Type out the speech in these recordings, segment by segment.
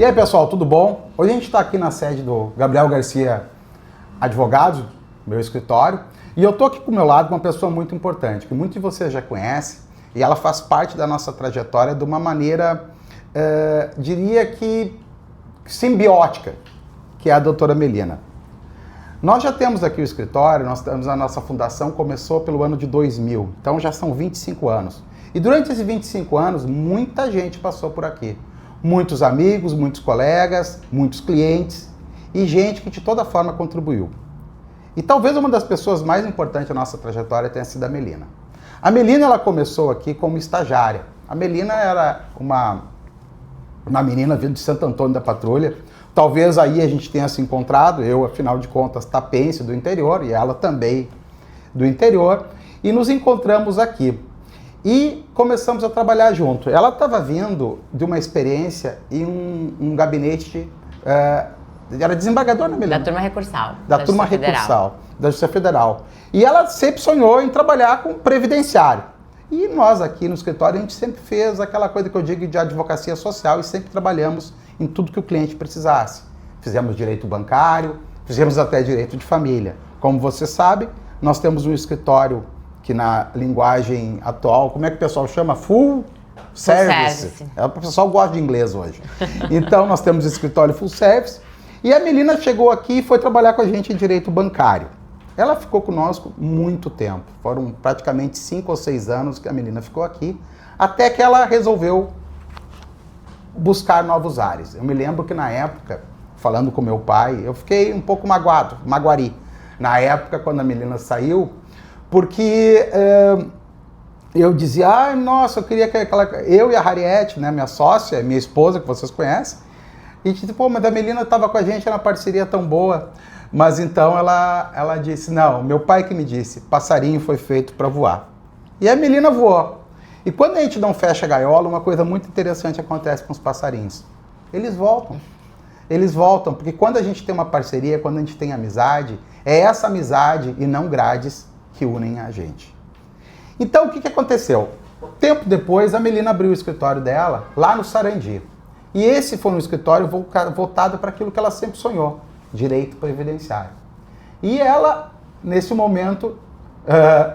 E aí, pessoal, tudo bom? Hoje a gente está aqui na sede do Gabriel Garcia Advogado, meu escritório, e eu estou aqui com o meu lado com uma pessoa muito importante, que muitos de vocês já conhecem, e ela faz parte da nossa trajetória de uma maneira, diria que simbiótica, que é a doutora Melina. Nós já temos aqui o escritório, nós temos a nossa fundação, começou pelo ano de 2000, então já são 25 anos. E durante esses 25 anos, muita gente passou por aqui. Muitos amigos, muitos colegas, muitos clientes e gente que de toda forma contribuiu. E talvez uma das pessoas mais importantes da nossa trajetória tenha sido a Melina. A Melina, ela começou aqui como estagiária. A Melina era uma menina vinda de Santo Antônio da Patrulha. Talvez aí a gente tenha se encontrado, eu, afinal de contas, tapense do interior e ela também do interior. E nos encontramos aqui. E começamos a trabalhar junto. Ela estava vindo de uma experiência em um gabinete, era desembargadora, né, Melina? Da turma recursal. Da turma recursal, da Justiça Federal. E ela sempre sonhou em trabalhar com previdenciário. E nós aqui no escritório, a gente sempre fez aquela coisa que eu digo de advocacia social e sempre trabalhamos em tudo que o cliente precisasse. Fizemos direito bancário, fizemos até direito de família. Como você sabe, nós temos um escritório que na linguagem atual, como é que o pessoal chama? Full service. O pessoal gosta de inglês hoje. Então, nós temos escritório full service. E a Melina chegou aqui e foi trabalhar com a gente em direito bancário. Ela ficou conosco muito tempo. Foram praticamente 5 ou 6 anos que a Melina ficou aqui, até que ela resolveu buscar novos ares. Eu me lembro que na época, falando com meu pai, eu fiquei um pouco magoari. Na época, quando a Melina saiu, porque eu dizia, nossa, eu queria que eu e a Harriet, né, minha sócia, minha esposa, que vocês conhecem, e disse, pô, mas a Melina estava com a gente, era uma parceria tão boa. Mas então ela disse, não, meu pai que me disse, passarinho foi feito para voar. E a Melina voou. E quando a gente não fecha a gaiola, uma coisa muito interessante acontece com os passarinhos. Eles voltam. Eles voltam, porque quando a gente tem uma parceria, quando a gente tem amizade, é essa amizade e não grades que unem a gente. Então, o que aconteceu? Tempo depois, a Melina abriu o escritório dela lá no Sarandi. E esse foi um escritório voltado para aquilo que ela sempre sonhou, direito previdenciário. E ela, nesse momento,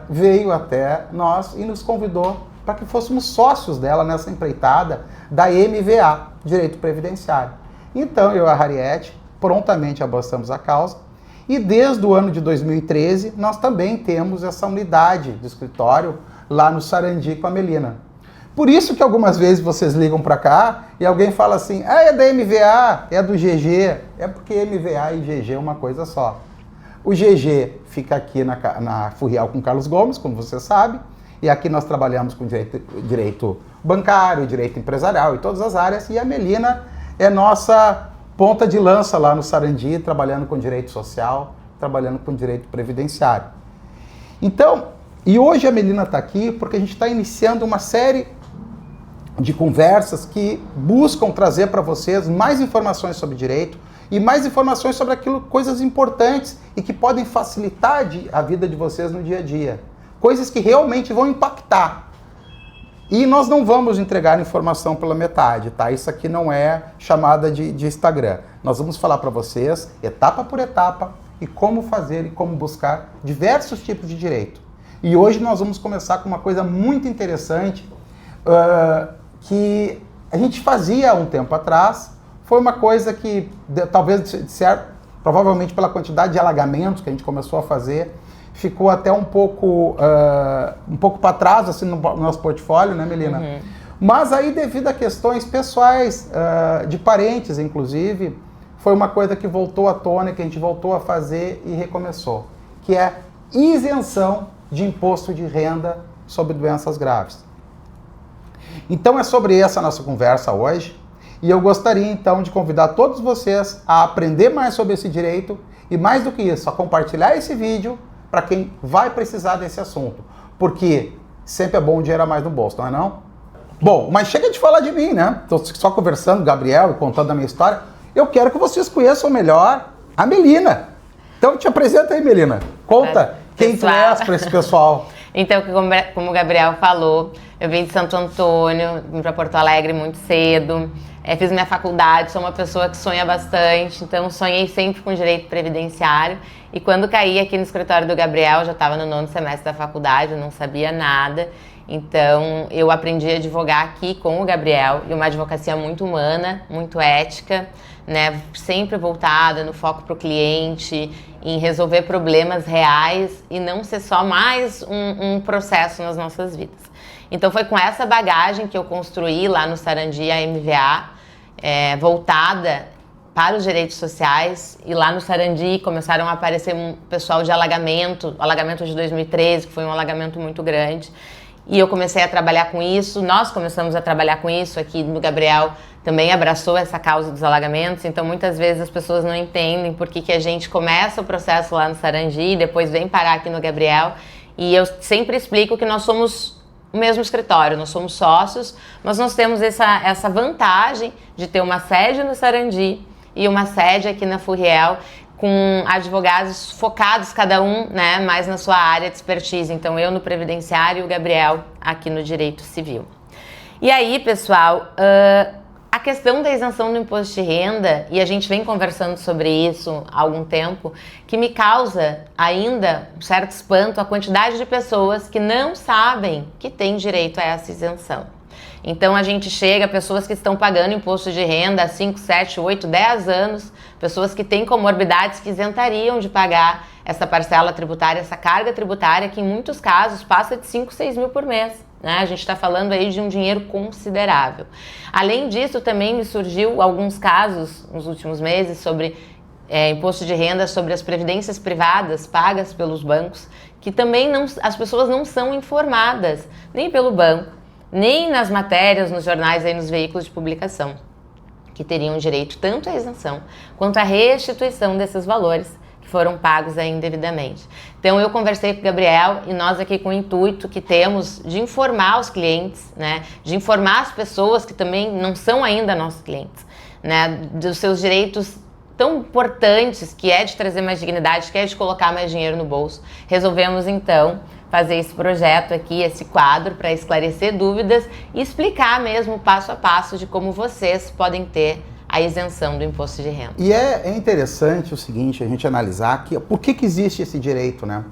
veio até nós e nos convidou para que fôssemos sócios dela nessa empreitada da MVA, Direito Previdenciário. Então, eu e a Harriet prontamente abraçamos a causa. E desde o ano de 2013, nós também temos essa unidade de escritório lá no Sarandi com a Melina. Por isso que algumas vezes vocês ligam para cá e alguém fala assim, é da MVA, é do GG. É porque MVA e GG é uma coisa só. O GG fica aqui na Furriel com Carlos Gomes, como você sabe, e aqui nós trabalhamos com direito bancário, direito empresarial e todas as áreas, e a Melina é nossa ponta de lança lá no Sarandi, trabalhando com direito social, trabalhando com direito previdenciário. Então, e hoje a Melina está aqui porque a gente está iniciando uma série de conversas que buscam trazer para vocês mais informações sobre direito e mais informações sobre coisas importantes e que podem facilitar a vida de vocês no dia a dia. Coisas que realmente vão impactar. E nós não vamos entregar informação pela metade, tá? Isso aqui não é chamada de Instagram. Nós vamos falar para vocês, etapa por etapa, e como fazer e como buscar diversos tipos de direito. E hoje nós vamos começar com uma coisa muito interessante, que a gente fazia há um tempo atrás. Foi uma coisa que, talvez, provavelmente pela quantidade de alagamentos que a gente começou a fazer, ficou até um pouco para trás assim, no nosso portfólio, né, Melina? Uhum. Mas aí, devido a questões pessoais, de parentes, inclusive, foi uma coisa que voltou à tona, que a gente voltou a fazer e recomeçou, que é isenção de imposto de renda sobre doenças graves. Então, é sobre essa nossa conversa hoje, e eu gostaria, então, de convidar todos vocês a aprender mais sobre esse direito, e mais do que isso, a compartilhar esse vídeo para quem vai precisar desse assunto. Porque sempre é bom um dinheiro a mais no bolso, não é não? Bom, mas chega de falar de mim, né? Estou só conversando, Gabriel, e contando a minha história. Eu quero que vocês conheçam melhor a Melina. Então te apresenta aí, Melina. Conta quem tu és para esse pessoal. Então, como o Gabriel falou, eu vim de Santo Antônio, vim para Porto Alegre muito cedo. fiz minha faculdade, sou uma pessoa que sonha bastante, então sonhei sempre com direito previdenciário. E quando caí aqui no escritório do Gabriel, já estava no 9º semestre da faculdade, eu não sabia nada. Então eu aprendi a advogar aqui com o Gabriel, e uma advocacia muito humana, muito ética, né? Sempre voltada no foco para o cliente, em resolver problemas reais e não ser só mais um processo nas nossas vidas. Então foi com essa bagagem que eu construí lá no Sarandi a MVA, voltada para os direitos sociais, e lá no Sarandi começaram a aparecer um pessoal de alagamento, o alagamento de 2013, que foi um alagamento muito grande, e eu comecei a trabalhar com isso, nós começamos a trabalhar com isso aqui no Gabriel, também abraçou essa causa dos alagamentos, então muitas vezes as pessoas não entendem por que a gente começa o processo lá no Sarandi e depois vem parar aqui no Gabriel, e eu sempre explico que nós somos o mesmo escritório, nós somos sócios, mas nós temos essa vantagem de ter uma sede no Sarandi e uma sede aqui na Furriel, com advogados focados, cada um, né, mais na sua área de expertise. Então, eu no previdenciário e o Gabriel aqui no direito civil. E aí, pessoal, a questão da isenção do imposto de renda, e a gente vem conversando sobre isso há algum tempo, que me causa ainda um certo espanto a quantidade de pessoas que não sabem que têm direito a essa isenção. Então a gente chega, pessoas que estão pagando imposto de renda há 5, 7, 8, 10 anos, pessoas que têm comorbidades que isentariam de pagar essa parcela tributária, essa carga tributária, que em muitos casos passa de 5, 6 mil por mês. Né? A gente está falando aí de um dinheiro considerável. Além disso, também me surgiu alguns casos nos últimos meses sobre imposto de renda sobre as previdências privadas pagas pelos bancos, que também as pessoas não são informadas, nem pelo banco, nem nas matérias, nos jornais, aí nos veículos de publicação, que teriam direito tanto à isenção quanto à restituição desses valores que foram pagos aí indevidamente. Então eu conversei com o Gabriel e nós aqui com o intuito que temos de informar os clientes, né, de informar as pessoas que também não são ainda nossos clientes, né, dos seus direitos tão importantes, que é de trazer mais dignidade, que é de colocar mais dinheiro no bolso. Resolvemos então fazer esse projeto aqui, esse quadro, para esclarecer dúvidas e explicar mesmo passo a passo de como vocês podem ter a isenção do imposto de renda. E é interessante o seguinte, a gente analisar que, por que existe esse direito, né?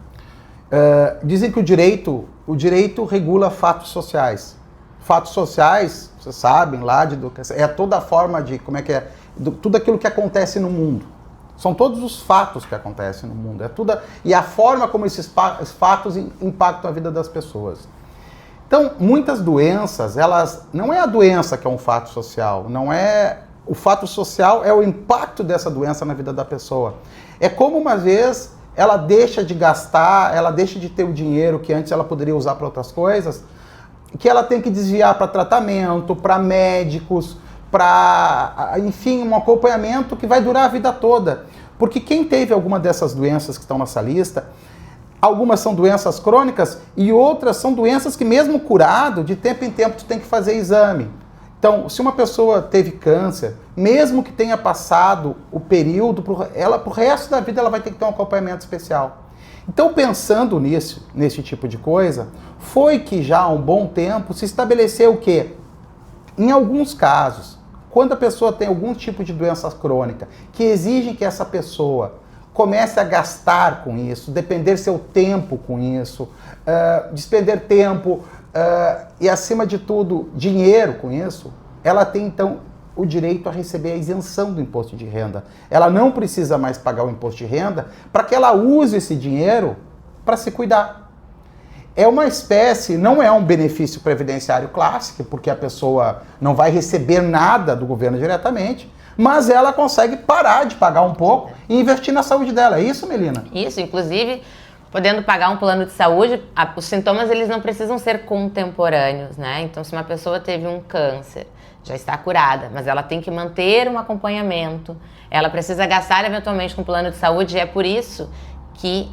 Dizem que o direito regula fatos sociais. Fatos sociais, vocês sabem, lá de educação, é toda a forma de, tudo aquilo que acontece no mundo. São todos os fatos que acontecem no mundo. E a forma como esses fatos impactam a vida das pessoas. Então, muitas doenças, não é a doença que é um fato social, não é... O fato social é o impacto dessa doença na vida da pessoa. É como uma vez ela deixa de gastar, ela deixa de ter o dinheiro que antes ela poderia usar para outras coisas, que ela tem que desviar para tratamento, para médicos, para, enfim, um acompanhamento que vai durar a vida toda. Porque quem teve alguma dessas doenças que estão nessa lista, algumas são doenças crônicas e outras são doenças que mesmo curado, de tempo em tempo tu tem que fazer exame. Então, se uma pessoa teve câncer, mesmo que tenha passado o período, pro resto da vida ela vai ter que ter um acompanhamento especial. Então, pensando nesse tipo de coisa, foi que já há um bom tempo se estabeleceu o quê? Em alguns casos, quando a pessoa tem algum tipo de doença crônica, que exigem que essa pessoa comece a gastar com isso, despender seu tempo com isso, despender tempo e, acima de tudo, dinheiro com isso, ela tem, então, o direito a receber a isenção do imposto de renda. Ela não precisa mais pagar o imposto de renda para que ela use esse dinheiro para se cuidar. É uma espécie, não é um benefício previdenciário clássico, porque a pessoa não vai receber nada do governo diretamente, mas ela consegue parar de pagar um pouco e investir na saúde dela. É isso, Melina? Isso, inclusive, podendo pagar um plano de saúde, os sintomas eles não precisam ser contemporâneos, né? Então, se uma pessoa teve um câncer, já está curada, mas ela tem que manter um acompanhamento, ela precisa gastar eventualmente com plano de saúde, e é por isso que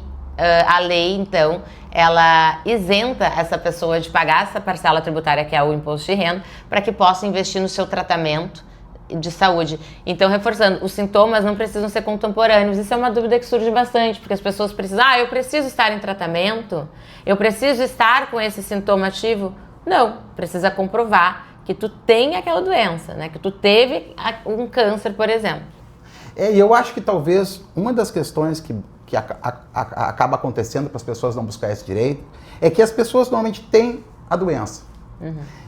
a lei, então, ela isenta essa pessoa de pagar essa parcela tributária que é o imposto de renda, para que possa investir no seu tratamento de saúde. Então, reforçando, os sintomas não precisam ser contemporâneos. Isso é uma dúvida que surge bastante, porque as pessoas precisam, eu preciso estar em tratamento? Eu preciso estar com esse sintoma ativo? Não, precisa comprovar que tu tem aquela doença, né? Que tu teve um câncer, por exemplo. E eu acho que talvez uma das questões que acaba acontecendo para as pessoas não buscar esse direito é que as pessoas normalmente têm a doença.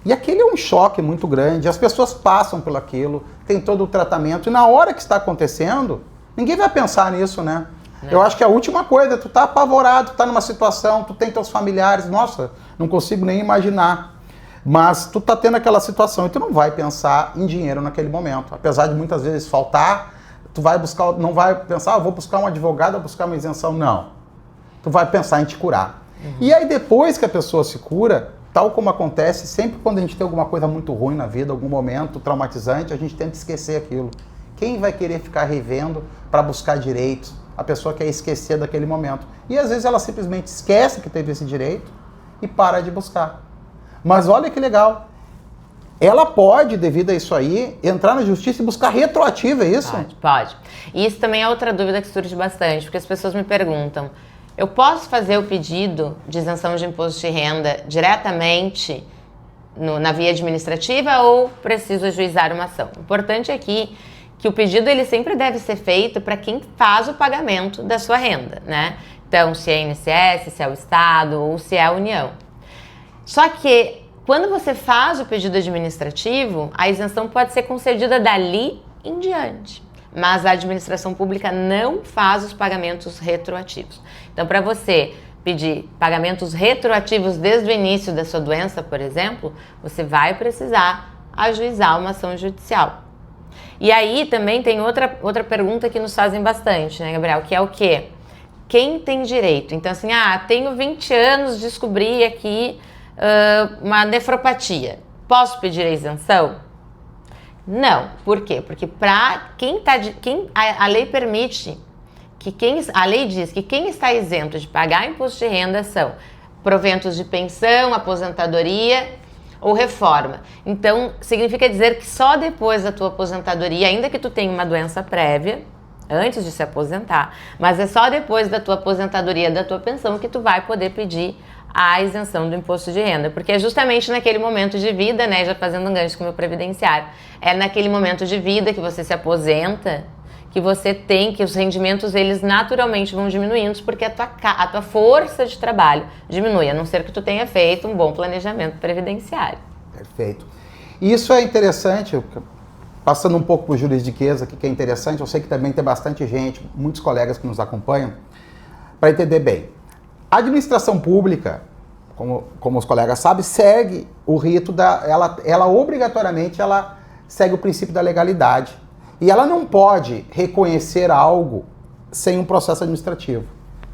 E aquele é um choque muito grande, as pessoas passam por aquilo, tem todo o tratamento, e na hora que está acontecendo, ninguém vai pensar nisso, né? Eu acho que a última coisa, tu tá apavorado, tu tá numa situação, tu tem teus familiares, nossa, não consigo nem imaginar. Mas tu tá tendo aquela situação e tu não vai pensar em dinheiro naquele momento. Apesar de muitas vezes faltar, tu vai buscar, não vai pensar, vou buscar um advogado, vou buscar uma isenção, não. Tu vai pensar em te curar. E aí depois que a pessoa se cura, tal como acontece, sempre quando a gente tem alguma coisa muito ruim na vida, algum momento traumatizante, a gente tenta esquecer aquilo. Quem vai querer ficar revendo para buscar direitos? A pessoa quer esquecer daquele momento. E às vezes ela simplesmente esquece que teve esse direito e para de buscar. Mas olha que legal. Ela pode, devido a isso aí, entrar na justiça e buscar retroativa, é isso? Pode. E isso também é outra dúvida que surge bastante, porque as pessoas me perguntam, eu posso fazer o pedido de isenção de imposto de renda diretamente na via administrativa ou preciso ajuizar uma ação? O importante aqui que o pedido ele sempre deve ser feito para quem faz o pagamento da sua renda, né? Então, se é INSS, se é o Estado ou se é a União. Só que, quando você faz o pedido administrativo, a isenção pode ser concedida dali em diante. Mas a administração pública não faz os pagamentos retroativos. Então, para você pedir pagamentos retroativos desde o início da sua doença, por exemplo, você vai precisar ajuizar uma ação judicial. E aí também tem outra pergunta que nos fazem bastante, né, Gabriel? Que é o quê? Quem tem direito? Então, assim, tenho 20 anos, descobri aqui uma nefropatia. Posso pedir a isenção? Não. Por quê? Porque a lei permite a lei diz que quem está isento de pagar imposto de renda são proventos de pensão, aposentadoria ou reforma. Então, significa dizer que só depois da tua aposentadoria, ainda que tu tenha uma doença prévia, antes de se aposentar, mas é só depois da tua aposentadoria, da tua pensão, que tu vai poder pedir a isenção do imposto de renda, porque é justamente naquele momento de vida, né, já fazendo um gancho com o meu previdenciário, é naquele momento de vida que você se aposenta, que você tem, que os rendimentos, eles naturalmente vão diminuindo, porque a tua força de trabalho diminui, a não ser que tu tenha feito um bom planejamento previdenciário. Perfeito. Isso é interessante, passando um pouco para o juridiquês aqui, que é interessante, eu sei que também tem bastante gente, muitos colegas que nos acompanham, para entender bem. A administração pública, como os colegas sabem, segue o rito ela obrigatoriamente segue o princípio da legalidade. E ela não pode reconhecer algo sem um processo administrativo.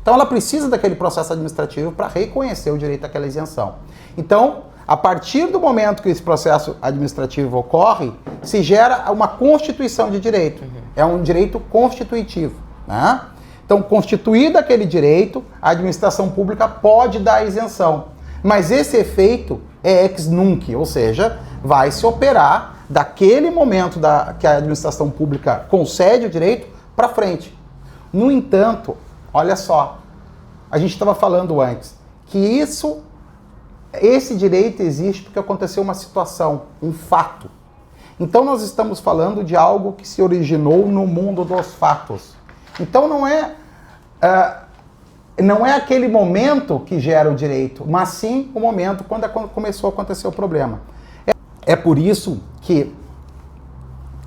Então ela precisa daquele processo administrativo para reconhecer o direito àquela isenção. Então, a partir do momento que esse processo administrativo ocorre, se gera uma constituição de direito. É um direito constitutivo, né? Então, constituído aquele direito, a administração pública pode dar a isenção. Mas esse efeito é ex nunc, ou seja, vai se operar daquele momento que a administração pública concede o direito para frente. No entanto, olha só, a gente estava falando antes que esse direito existe porque aconteceu uma situação, um fato. Então nós estamos falando de algo que se originou no mundo dos fatos. Então não é aquele momento que gera o direito, mas sim o momento quando começou a acontecer o problema. É por isso que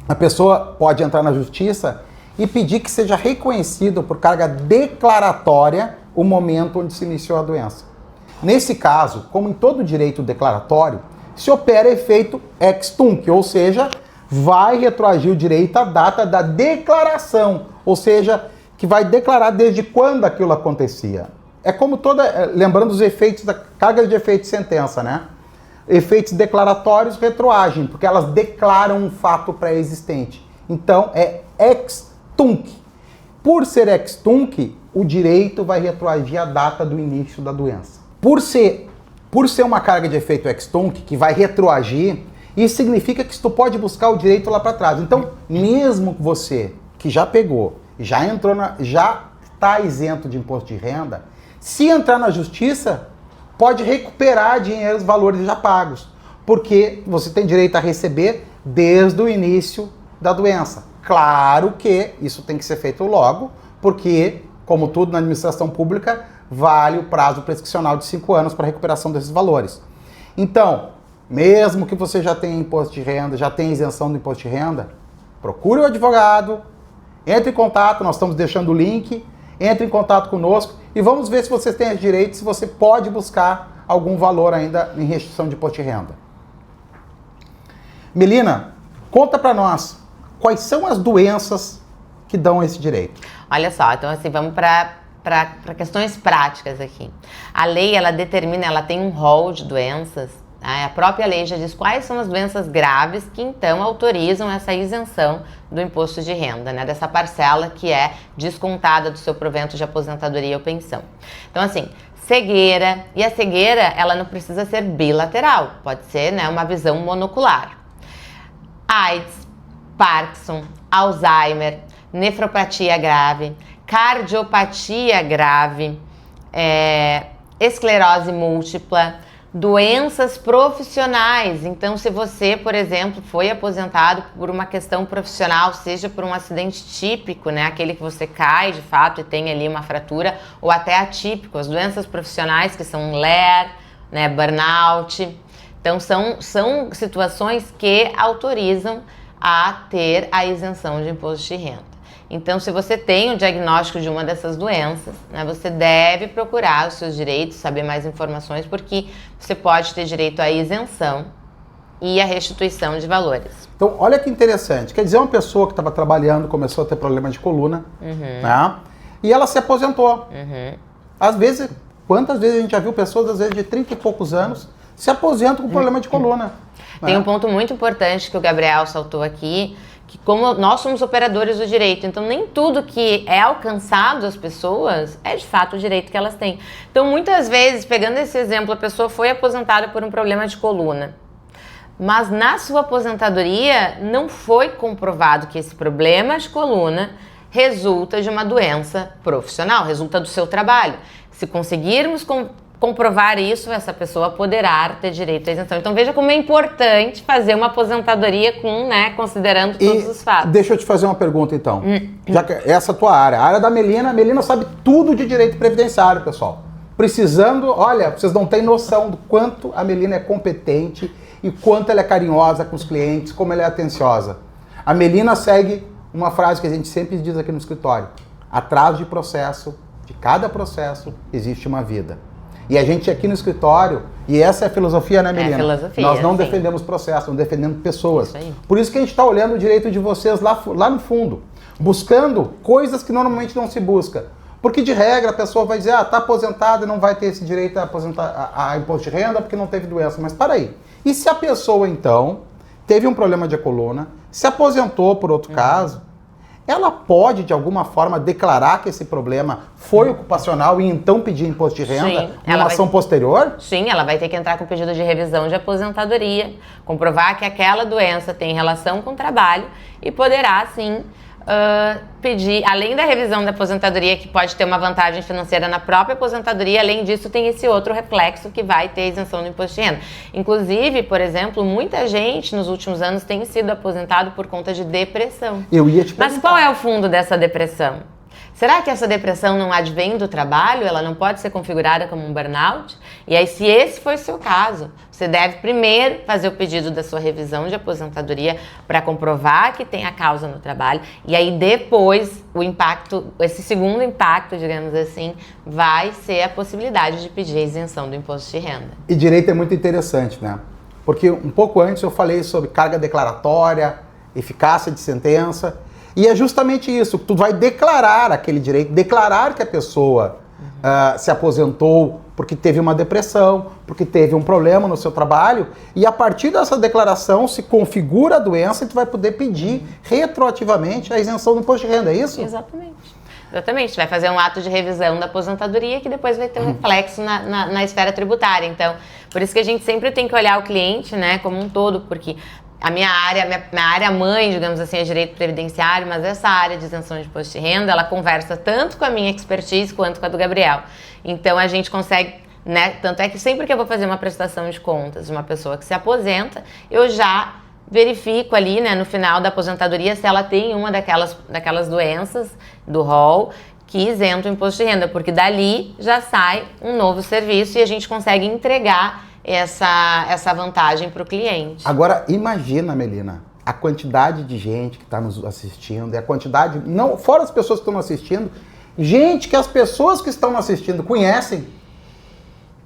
a pessoa pode entrar na justiça e pedir que seja reconhecido por carga declaratória o momento onde se iniciou a doença. Nesse caso, como em todo direito declaratório, se opera efeito ex tunc, ou seja, vai retroagir o direito à data da declaração, ou seja, que vai declarar desde quando aquilo acontecia. É como lembrando os efeitos da carga de efeito de sentença, né? Efeitos declaratórios retroagem, porque elas declaram um fato pré-existente. Então, é ex tunc. Por ser ex tunc, o direito vai retroagir a data do início da doença. Por ser uma carga de efeito ex tunc, que vai retroagir, isso significa que tu pode buscar o direito lá para trás. Então, mesmo você que já pegou, já está isento de imposto de renda, se entrar na justiça, pode recuperar dinheiro, os valores já pagos. porque você tem direito a receber desde o início da doença. Claro que isso tem que ser feito logo, porque, como tudo na administração pública, vale o prazo prescricional de 5 anos para recuperação desses valores. Então, mesmo que você já tenha imposto de renda, já tenha isenção do imposto de renda, procure o advogado, entre em contato, nós estamos deixando o link, entre em contato conosco e vamos ver se você tem esse direito, se você pode buscar algum valor ainda em restituição de imposto de renda. Melina, conta para nós, quais são as doenças que dão esse direito? Olha só, então assim, vamos para questões práticas aqui. A lei, ela determina, ela tem um rol de doenças, né? A própria lei já diz quais são as doenças graves que então autorizam essa isenção do imposto de renda, né? Dessa parcela que é descontada do seu provento de aposentadoria ou pensão. Então assim, cegueira, e a cegueira, ela não precisa ser bilateral, pode ser, né, uma visão monocular. AIDS, Parkinson, Alzheimer, nefropatia grave, cardiopatia grave, esclerose múltipla, doenças profissionais. Então, se você, por exemplo, foi aposentado por uma questão profissional, seja por um acidente típico, né, aquele que você cai de fato e tem ali uma fratura, ou até atípico, as doenças profissionais que são LER, né, burnout. Então, são situações que autorizam a ter a isenção de imposto de renda. Então, se você tem o diagnóstico de uma dessas doenças, né, você deve procurar os seus direitos, saber mais informações, porque você pode ter direito à isenção e à restituição de valores. Então, olha que interessante. Quer dizer, uma pessoa que estava trabalhando, começou a ter problema de coluna, né, e ela se aposentou. Às vezes, quantas vezes a gente já viu pessoas, às vezes, de 30 e poucos anos, se aposentam com problema de coluna. Tem um ponto muito importante que o Gabriel saltou aqui, que como nós somos operadores do direito, então nem tudo que é alcançado às pessoas é de fato o direito que elas têm. Então muitas vezes, pegando esse exemplo, a pessoa foi aposentada por um problema de coluna, mas na sua aposentadoria não foi comprovado que esse problema de coluna resulta de uma doença profissional, resulta do seu trabalho. Se conseguirmos comprovar isso, essa pessoa poderá ter direito à isenção. Então veja como é importante fazer uma aposentadoria considerando todos os fatos. Deixa eu te fazer uma pergunta então. Já que essa é a tua área, a área da Melina, a Melina sabe tudo de direito previdenciário, pessoal. Precisando, olha, vocês não têm noção do quanto a Melina é competente e quanto ela é carinhosa com os clientes, como ela é atenciosa. A Melina segue uma frase que a gente sempre diz aqui no escritório: atrás de processo, de cada processo, existe uma vida. E a gente aqui no escritório, e essa é a filosofia, né, Melina? É a filosofia, nós não sim. defendemos processos, nós defendemos pessoas. Isso aí. Por isso que a gente está olhando o direito de vocês lá no fundo, buscando coisas que normalmente não se busca. Porque de regra a pessoa vai dizer, está aposentada e não vai ter esse direito a imposto de renda porque não teve doença. Mas para aí. E se a pessoa então teve um problema de coluna, se aposentou por outro caso, ela pode, de alguma forma, declarar que esse problema foi ocupacional e então pedir imposto de renda numa ação posterior? Sim, ela vai ter que entrar com pedido de revisão de aposentadoria, comprovar que aquela doença tem relação com o trabalho e poderá, sim, pedir, além da revisão da aposentadoria, que pode ter uma vantagem financeira na própria aposentadoria, além disso tem esse outro reflexo que vai ter isenção do imposto de renda. Inclusive, por exemplo, muita gente nos últimos anos tem sido aposentado por conta de depressão. Eu ia te perguntar. Mas qual é o fundo dessa depressão? Será que essa depressão não advém do trabalho? Ela não pode ser configurada como um burnout? E aí, se esse for o seu caso, você deve primeiro fazer o pedido da sua revisão de aposentadoria para comprovar que tem a causa no trabalho. E aí, depois, o impacto, esse segundo impacto, digamos assim, vai ser a possibilidade de pedir a isenção do imposto de renda. E direito é muito interessante, né? Porque um pouco antes eu falei sobre carga declaratória, eficácia de sentença. E é justamente isso, tu vai declarar aquele direito, declarar que a pessoa se aposentou porque teve uma depressão, porque teve um problema no seu trabalho, e a partir dessa declaração se configura a doença e tu vai poder pedir retroativamente a isenção do imposto de renda, é isso? Exatamente. Exatamente, vai fazer um ato de revisão da aposentadoria que depois vai ter um reflexo na esfera tributária. Então, por isso que a gente sempre tem que olhar o cliente, né, como um todo, porque a minha área mãe, digamos assim, é direito previdenciário, mas essa área de isenção de imposto de renda, ela conversa tanto com a minha expertise quanto com a do Gabriel. Então, a gente consegue né? Tanto é que sempre que eu vou fazer uma prestação de contas de uma pessoa que se aposenta, eu já verifico ali, né, no final da aposentadoria, se ela tem uma daquelas doenças do rol que isenta o imposto de renda, porque dali já sai um novo serviço e a gente consegue entregar essa vantagem para o cliente. Agora, imagina, Melina, a quantidade de gente que está nos assistindo, e a quantidade, não, fora as pessoas que estão assistindo, gente que as pessoas que estão assistindo conhecem,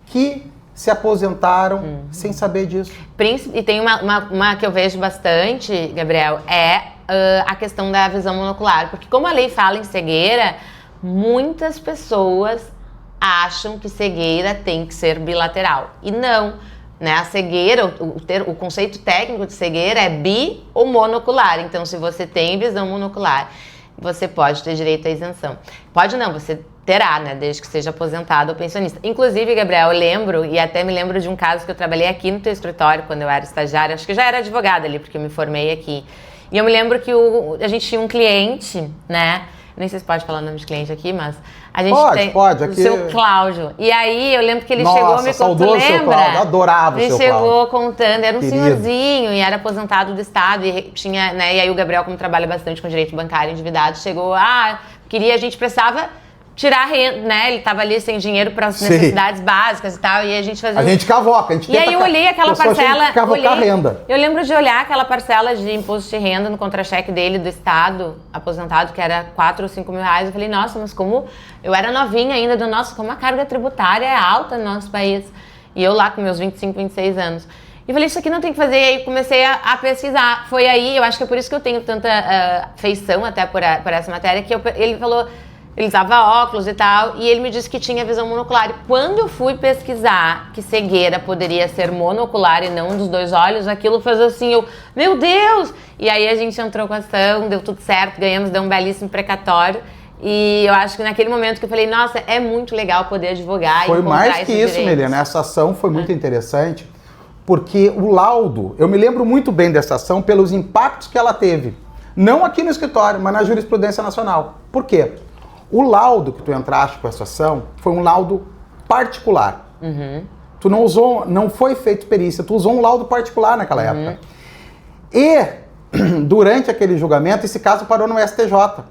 que se aposentaram sem saber disso. E tem uma que eu vejo bastante, Gabriel, a questão da visão monocular. Porque como a lei fala em cegueira, muitas pessoas acham que cegueira tem que ser bilateral. E não, né? A cegueira, o conceito técnico de cegueira é bi ou monocular. Então, se você tem visão monocular, você pode ter direito à isenção. Pode não, você terá, né? Desde que seja aposentado ou pensionista. Inclusive, Gabriel, eu lembro, e até me lembro de um caso que eu trabalhei aqui no teu escritório, quando eu era estagiária. Acho que eu já era advogada ali, porque eu me formei aqui. E eu me lembro que a gente tinha um cliente, né? Nem sei se pode falar o nome de cliente aqui, mas a gente pode, aqui... o seu Cláudio. E aí eu lembro que ele Nossa, chegou, me contou, lembra? Seu Cláudio, adorava o seu Cláudio. Ele chegou contando, era um Querido. senhorzinho e era aposentado do Estado e tinha, né? E aí o Gabriel, como trabalha bastante com direito bancário endividado, chegou, a gente precisava tirar renda, né? Ele tava ali sem dinheiro para as necessidades básicas e tal, e a gente fazia... A gente cavoca, a gente E aí eu olhei aquela parcela... Cavocar renda. Eu lembro de olhar aquela parcela de imposto de renda no contra-cheque dele do Estado, aposentado, que era 4 ou 5 mil reais. Eu falei, nossa, mas como... Eu era novinha ainda, nossa, como a carga tributária é alta no nosso país. E eu lá com meus 25, 26 anos. E falei, isso aqui não tem que fazer. E aí comecei a pesquisar. Foi aí, eu acho que é por isso que eu tenho tanta feição até por essa matéria, que ele falou... Ele usava óculos e tal, e ele me disse que tinha visão monocular. E quando eu fui pesquisar que cegueira poderia ser monocular e não um dos dois olhos, aquilo fez assim, meu Deus! E aí a gente entrou com a ação, deu tudo certo, ganhamos, deu um belíssimo precatório. E eu acho que naquele momento que eu falei, nossa, é muito legal poder advogar e encontrar Foi mais que isso, Melina. Essa ação foi muito interessante, porque o laudo, eu me lembro muito bem dessa ação pelos impactos que ela teve. Não aqui no escritório, mas na jurisprudência nacional. Por quê? O laudo que tu entraste com essa ação foi um laudo particular. Uhum. Tu não foi feito perícia, tu usou um laudo particular naquela época. E, durante aquele julgamento, esse caso parou no STJ.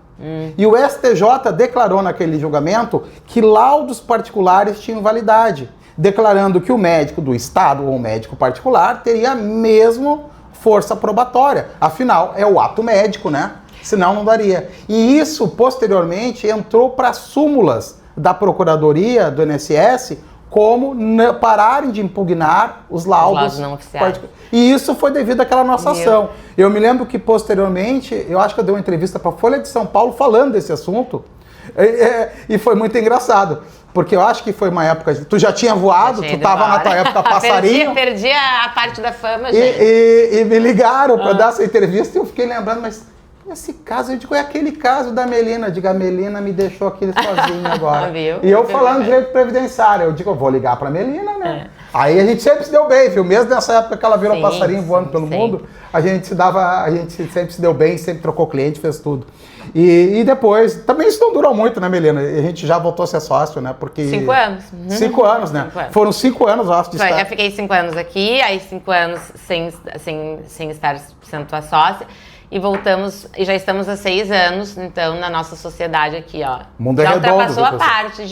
E o STJ declarou naquele julgamento que laudos particulares tinham validade, declarando que o médico do Estado ou o médico particular teria a mesma força probatória. Afinal, é o ato médico, né? Senão não daria. E isso, posteriormente, entrou para súmulas da Procuradoria, do INSS, como pararem de impugnar os laudos não oficiais. E isso foi devido àquela nossa ação. Eu me lembro que, posteriormente, eu acho que eu dei uma entrevista para a Folha de São Paulo falando desse assunto, e foi muito engraçado. Porque eu acho que foi uma época... Tu já tinha voado, tu estava na tua época passarinho. perdi a parte da fama, gente. E me ligaram para dar essa entrevista e eu fiquei lembrando, mas... Esse caso, eu digo, é aquele caso da Melina. Eu digo, a Melina me deixou aqui sozinha agora. Viu? E eu falando de direito previdenciário. Eu digo, eu vou ligar pra Melina, né? Aí a gente sempre se deu bem, viu? Mesmo nessa época que ela virou passarinho voando pelo mundo, a gente sempre se deu bem, sempre trocou cliente, fez tudo. E depois, também isso não durou muito, né, Melina? A gente já voltou a ser sócio, né? Porque... 5 anos. 5 anos, né? 5 anos. Foram 5 anos, eu acho, de estar... Eu fiquei 5 anos aqui, aí 5 anos sem estar sendo tua sócia. E voltamos, e já estamos há 6 anos, então, na nossa sociedade aqui, ó. O mundo é redondo. Já ultrapassou a parte,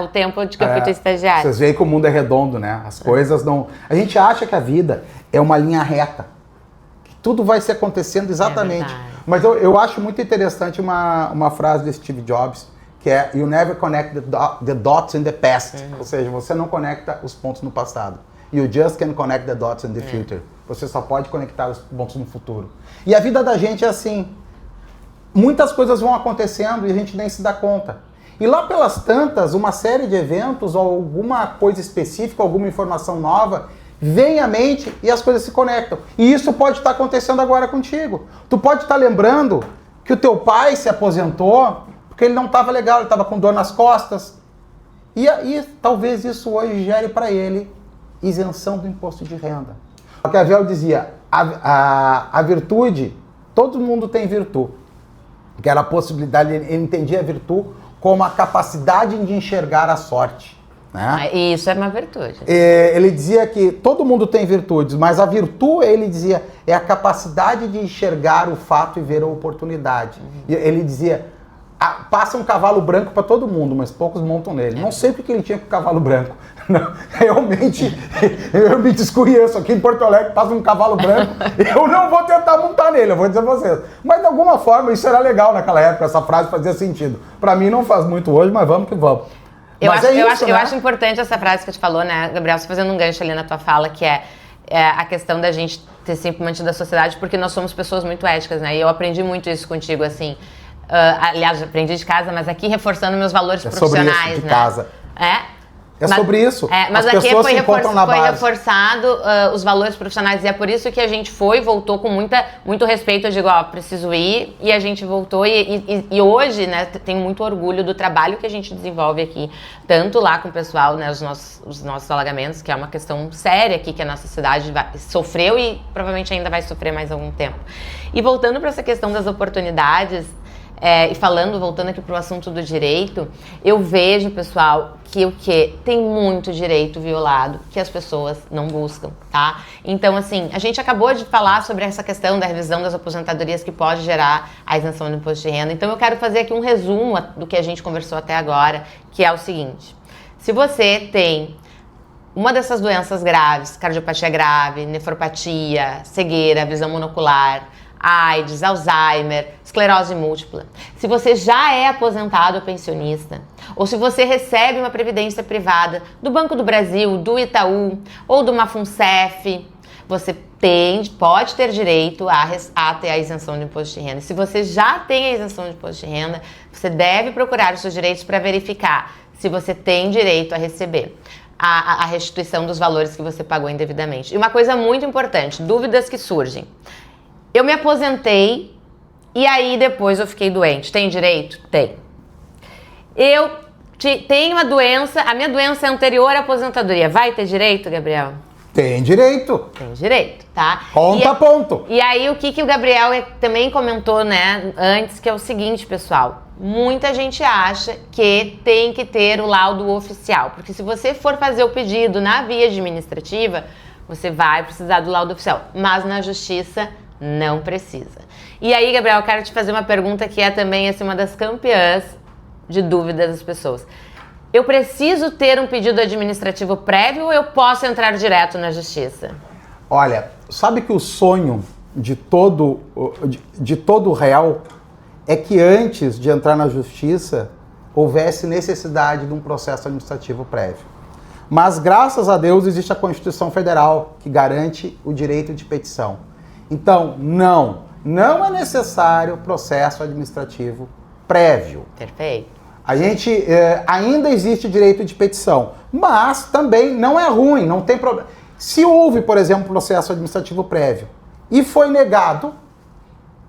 o tempo de que eu fui tua estagiária. Vocês veem que o mundo é redondo, né? As coisas não... A gente acha que a vida é uma linha reta. Que tudo vai se acontecendo exatamente. Mas eu acho muito interessante uma frase de Steve Jobs, que é You never connect the dots in the past. Ou seja, você não conecta os pontos no passado. You just can connect the dots in the future. Você só pode conectar os pontos no futuro. E a vida da gente é assim. Muitas coisas vão acontecendo e a gente nem se dá conta. E lá pelas tantas, uma série de eventos ou alguma coisa específica, alguma informação nova, vem à mente e as coisas se conectam. E isso pode estar acontecendo agora contigo. Tu pode estar lembrando que o teu pai se aposentou porque ele não estava legal, ele estava com dor nas costas. E talvez isso hoje gere para ele isenção do imposto de renda. Maquiavel dizia, a virtude, todo mundo tem virtude, que era a possibilidade, ele entendia a virtude como a capacidade de enxergar a sorte. Né? Isso é uma virtude. Ele dizia que todo mundo tem virtudes, mas a virtude, ele dizia, é a capacidade de enxergar o fato e ver a oportunidade. Ele dizia, passa um cavalo branco para todo mundo, mas poucos montam nele. Não sei porque ele tinha com o cavalo branco. Não, realmente, eu me desconheço. Aqui em Porto Alegre passa um cavalo branco, eu não vou tentar montar nele, eu vou dizer pra vocês. Mas de alguma forma isso era legal naquela época, essa frase fazia sentido. Para mim não faz muito hoje, mas vamos que vamos. Eu acho importante essa frase que tu falou, né, Gabriel, você fazendo um gancho ali na tua fala, que é a questão da gente ter sempre mantido a sociedade, porque nós somos pessoas muito éticas, né? E eu aprendi muito isso contigo, assim. Aliás, aprendi de casa, mas aqui reforçando meus valores profissionais, sobre isso, de né? casa. Sobre isso. Mas as aqui pessoas foi, se encontram na base. Reforçado os valores profissionais, e é por isso que a gente voltou com muito respeito. Eu digo, preciso ir, e a gente voltou, e hoje, né, tenho muito orgulho do trabalho que a gente desenvolve aqui, tanto lá com o pessoal, né, os nossos alagamentos, que é uma questão séria aqui, que a nossa cidade sofreu e provavelmente ainda vai sofrer mais algum tempo. E voltando para essa questão das oportunidades, voltando aqui para o assunto do direito, eu vejo, pessoal, que tem muito direito violado que as pessoas não buscam, tá? Então, assim, a gente acabou de falar sobre essa questão da revisão das aposentadorias que pode gerar a isenção do imposto de renda. Então, eu quero fazer aqui um resumo do que a gente conversou até agora, que é o seguinte: se você tem uma dessas doenças graves, cardiopatia grave, nefropatia, cegueira, visão monocular, AIDS, Alzheimer, esclerose múltipla, se você já é aposentado ou pensionista, ou se você recebe uma previdência privada do Banco do Brasil, do Itaú ou do Mafuncef, você pode ter direito a ter a isenção de imposto de renda. Se você já tem a isenção de imposto de renda, você deve procurar os seus direitos para verificar se você tem direito a receber a restituição dos valores que você pagou indevidamente. E uma coisa muito importante, dúvidas que surgem. Eu me aposentei e aí depois eu fiquei doente. Tem direito? Tem. Eu tenho uma doença, a minha doença é anterior à aposentadoria. Vai ter direito, Gabriel? Tem direito. Tem direito, tá? Ponto. E aí o que o Gabriel também comentou, né, antes, que é o seguinte, pessoal. Muita gente acha que tem que ter o laudo oficial, porque se você for fazer o pedido na via administrativa, você vai precisar do laudo oficial, mas na justiça não precisa. E aí, Gabriel, eu quero te fazer uma pergunta que é também assim, uma das campeãs de dúvidas das pessoas. Eu preciso ter um pedido administrativo prévio ou eu posso entrar direto na justiça? Olha, sabe que o sonho de todo réu é que antes de entrar na justiça houvesse necessidade de um processo administrativo prévio. Mas, graças a Deus, existe a Constituição Federal que garante o direito de petição. Então, não é necessário processo administrativo prévio. Perfeito. A gente ainda existe direito de petição, mas também não é ruim, não tem problema. Se houve, por exemplo, processo administrativo prévio e foi negado,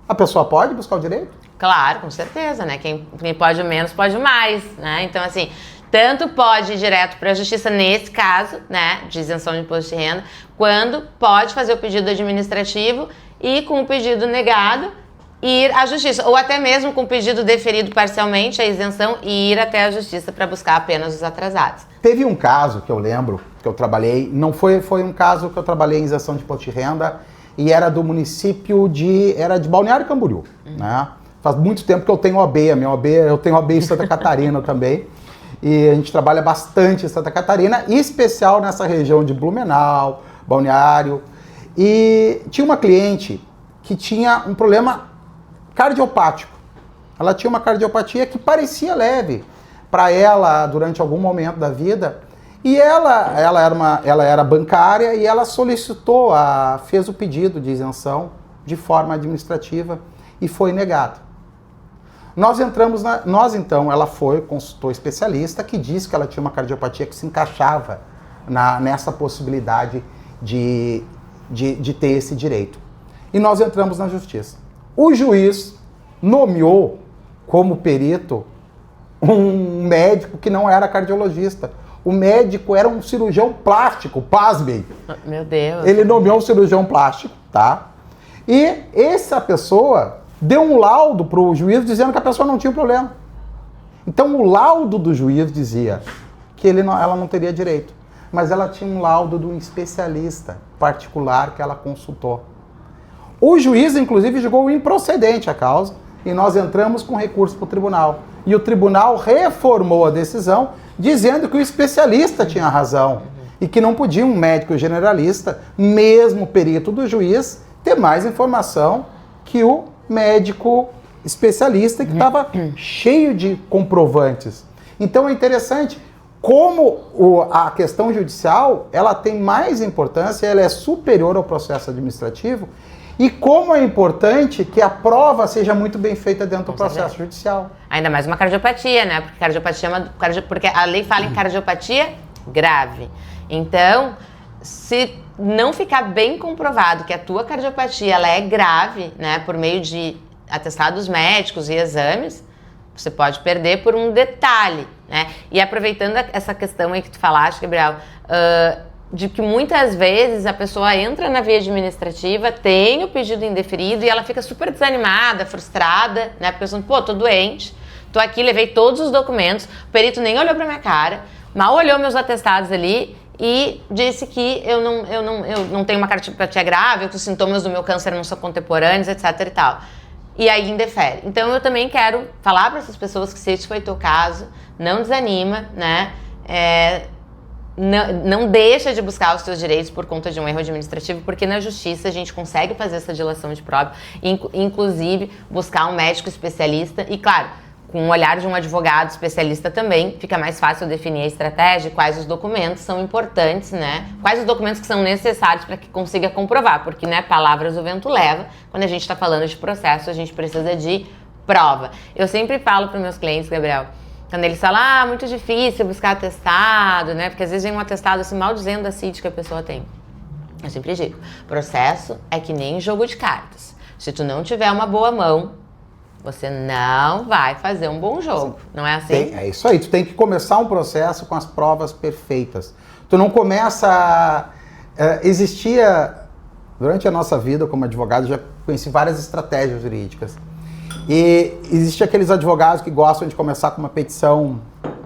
a pessoa pode buscar o direito? Claro, com certeza, né? Quem pode menos, pode mais, né? Então, assim, tanto pode ir direto para a justiça nesse caso, né, de isenção de imposto de renda, quando pode fazer o pedido administrativo e, com o pedido negado, ir à justiça. Ou até mesmo com o pedido deferido parcialmente, a isenção, e ir até a justiça para buscar apenas os atrasados. Teve um caso que eu lembro, que eu trabalhei, foi um caso que eu trabalhei em isenção de imposto de renda, e era do município era de Balneário Camboriú, né? Faz muito tempo que eu tenho OAB, eu tenho OAB em Santa Catarina também. E a gente trabalha bastante em Santa Catarina, em especial nessa região de Blumenau, Balneário. E tinha uma cliente que tinha um problema cardiopático. Ela tinha uma cardiopatia que parecia leve para ela durante algum momento da vida. E ela era bancária e ela fez o pedido de isenção de forma administrativa e foi negado. Ela consultou especialista que disse que ela tinha uma cardiopatia que se encaixava nessa possibilidade de ter esse direito. E nós entramos na justiça. O juiz nomeou como perito um médico que não era cardiologista. O médico era um cirurgião plástico, pasmem. Meu Deus. Ele nomeou um cirurgião plástico, tá? E essa pessoa deu um laudo para o juiz dizendo que a pessoa não tinha problema. Então o laudo do juiz dizia que ela não teria direito. Mas ela tinha um laudo de um especialista particular que ela consultou. O juiz, inclusive, julgou improcedente a causa e nós entramos com recurso para o tribunal. E o tribunal reformou a decisão dizendo que o especialista tinha razão e que não podia um médico generalista, mesmo perito do juiz, ter mais informação que o médico especialista que estava cheio de comprovantes. Então é interessante como a questão judicial ela tem mais importância, ela é superior ao processo administrativo e como é importante que a prova seja muito bem feita dentro do processo judicial. Ainda mais uma cardiopatia, né? Porque cardiopatia porque a lei fala em cardiopatia grave. Então, se não ficar bem comprovado que a tua cardiopatia ela é grave, né, por meio de atestados médicos e exames, você pode perder por um detalhe, né? E aproveitando essa questão aí que tu falaste, Gabriel, de que muitas vezes a pessoa entra na via administrativa, tem o pedido indeferido e ela fica super desanimada, frustrada, né? Pensando, pô, tô doente, tô aqui, levei todos os documentos, o perito nem olhou pra minha cara, mal olhou meus atestados ali e disse que eu não tenho uma cardiopatia grave, que os sintomas do meu câncer não são contemporâneos, etc e tal. E aí indefere. Então eu também quero falar para essas pessoas que se esse foi teu caso, não desanima, né? Não deixa de buscar os seus direitos por conta de um erro administrativo, porque na justiça a gente consegue fazer essa dilação de prova, inclusive buscar um médico especialista e, claro, com o olhar de um advogado especialista também, fica mais fácil definir a estratégia, quais os documentos são importantes, né? Quais os documentos que são necessários para que consiga comprovar, porque, né, palavras o vento leva. Quando a gente está falando de processo, a gente precisa de prova. Eu sempre falo para os meus clientes, Gabriel, quando eles falam, muito difícil buscar atestado, né? Porque às vezes vem um atestado assim, mal dizendo a CID que a pessoa tem. Eu sempre digo, processo é que nem jogo de cartas. Se tu não tiver uma boa mão, você não vai fazer um bom jogo, não é assim? É isso aí, tu tem que começar um processo com as provas perfeitas. Tu não começa... existia, durante a nossa vida como advogado, já conheci várias estratégias jurídicas. E existem aqueles advogados que gostam de começar com uma petição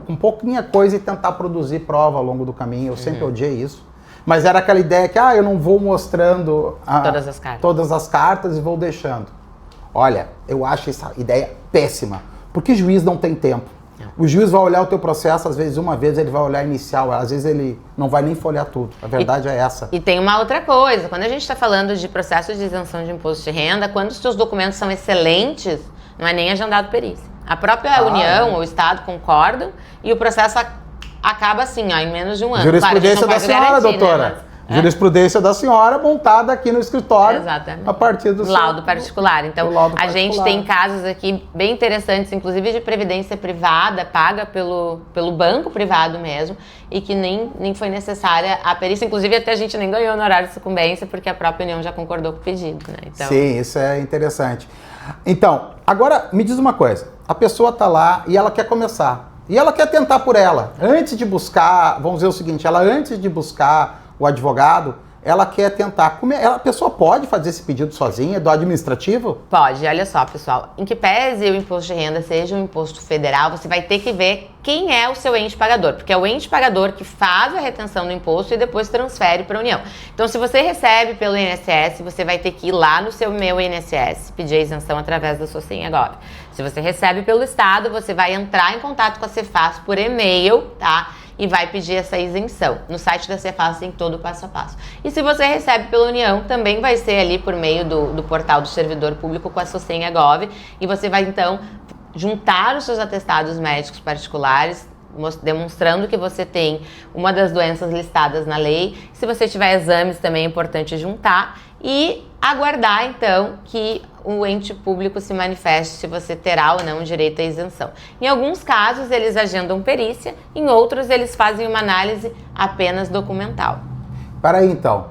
com pouquinha coisa e tentar produzir prova ao longo do caminho. Eu sempre odiei isso. Mas era aquela ideia que, eu não vou mostrando todas as cartas e vou deixando. Olha, eu acho essa ideia péssima, porque juiz não tem tempo. O juiz vai olhar o teu processo, às vezes uma vez ele vai olhar inicial, às vezes ele não vai nem folhear tudo. A verdade é essa. E tem uma outra coisa, quando a gente está falando de processo de isenção de imposto de renda, quando os teus documentos são excelentes, não é nem agendado perícia. A própria União ou o Estado concordam e o processo acaba assim, em menos de um ano. Jurisprudência da senhora, doutora. Né, Jurisprudência da senhora montada aqui no escritório. Exatamente. A partir do laudo particular. Então, a gente tem casos aqui bem interessantes, inclusive de previdência privada, paga pelo banco privado mesmo, e que nem foi necessária a perícia. Inclusive, até a gente nem ganhou no horário de sucumbência, porque a própria União já concordou com o pedido, né? Então... Sim, isso é interessante. Então, agora me diz uma coisa. A pessoa está lá e ela quer começar. E ela quer tentar por ela. Antes de buscar, vamos dizer o seguinte, antes de buscar o advogado, ela quer tentar. A pessoa pode fazer esse pedido sozinha, do administrativo? Pode, olha só, pessoal. Em que pese o imposto de renda seja um imposto federal, você vai ter que ver quem é o seu ente pagador, porque é o ente pagador que faz a retenção do imposto e depois transfere para a União. Então, se você recebe pelo INSS, você vai ter que ir lá no seu Meu INSS, pedir a isenção através da sua senha Gov. Se você recebe pelo Estado, você vai entrar em contato com a Cefaz por e-mail, tá? E vai pedir essa isenção. No site da Cefaz tem todo o passo a passo. E se você recebe pela União, também vai ser ali por meio do portal do servidor público com a sua senha Gov. E você vai, então, juntar os seus atestados médicos particulares, demonstrando que você tem uma das doenças listadas na lei. Se você tiver exames, também é importante juntar. E aguardar, então, que o ente público se manifeste se você terá ou não direito à isenção. Em alguns casos, eles agendam perícia, em outros, eles fazem uma análise apenas documental. Peraí, então.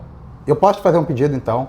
Eu posso te fazer um pedido, então?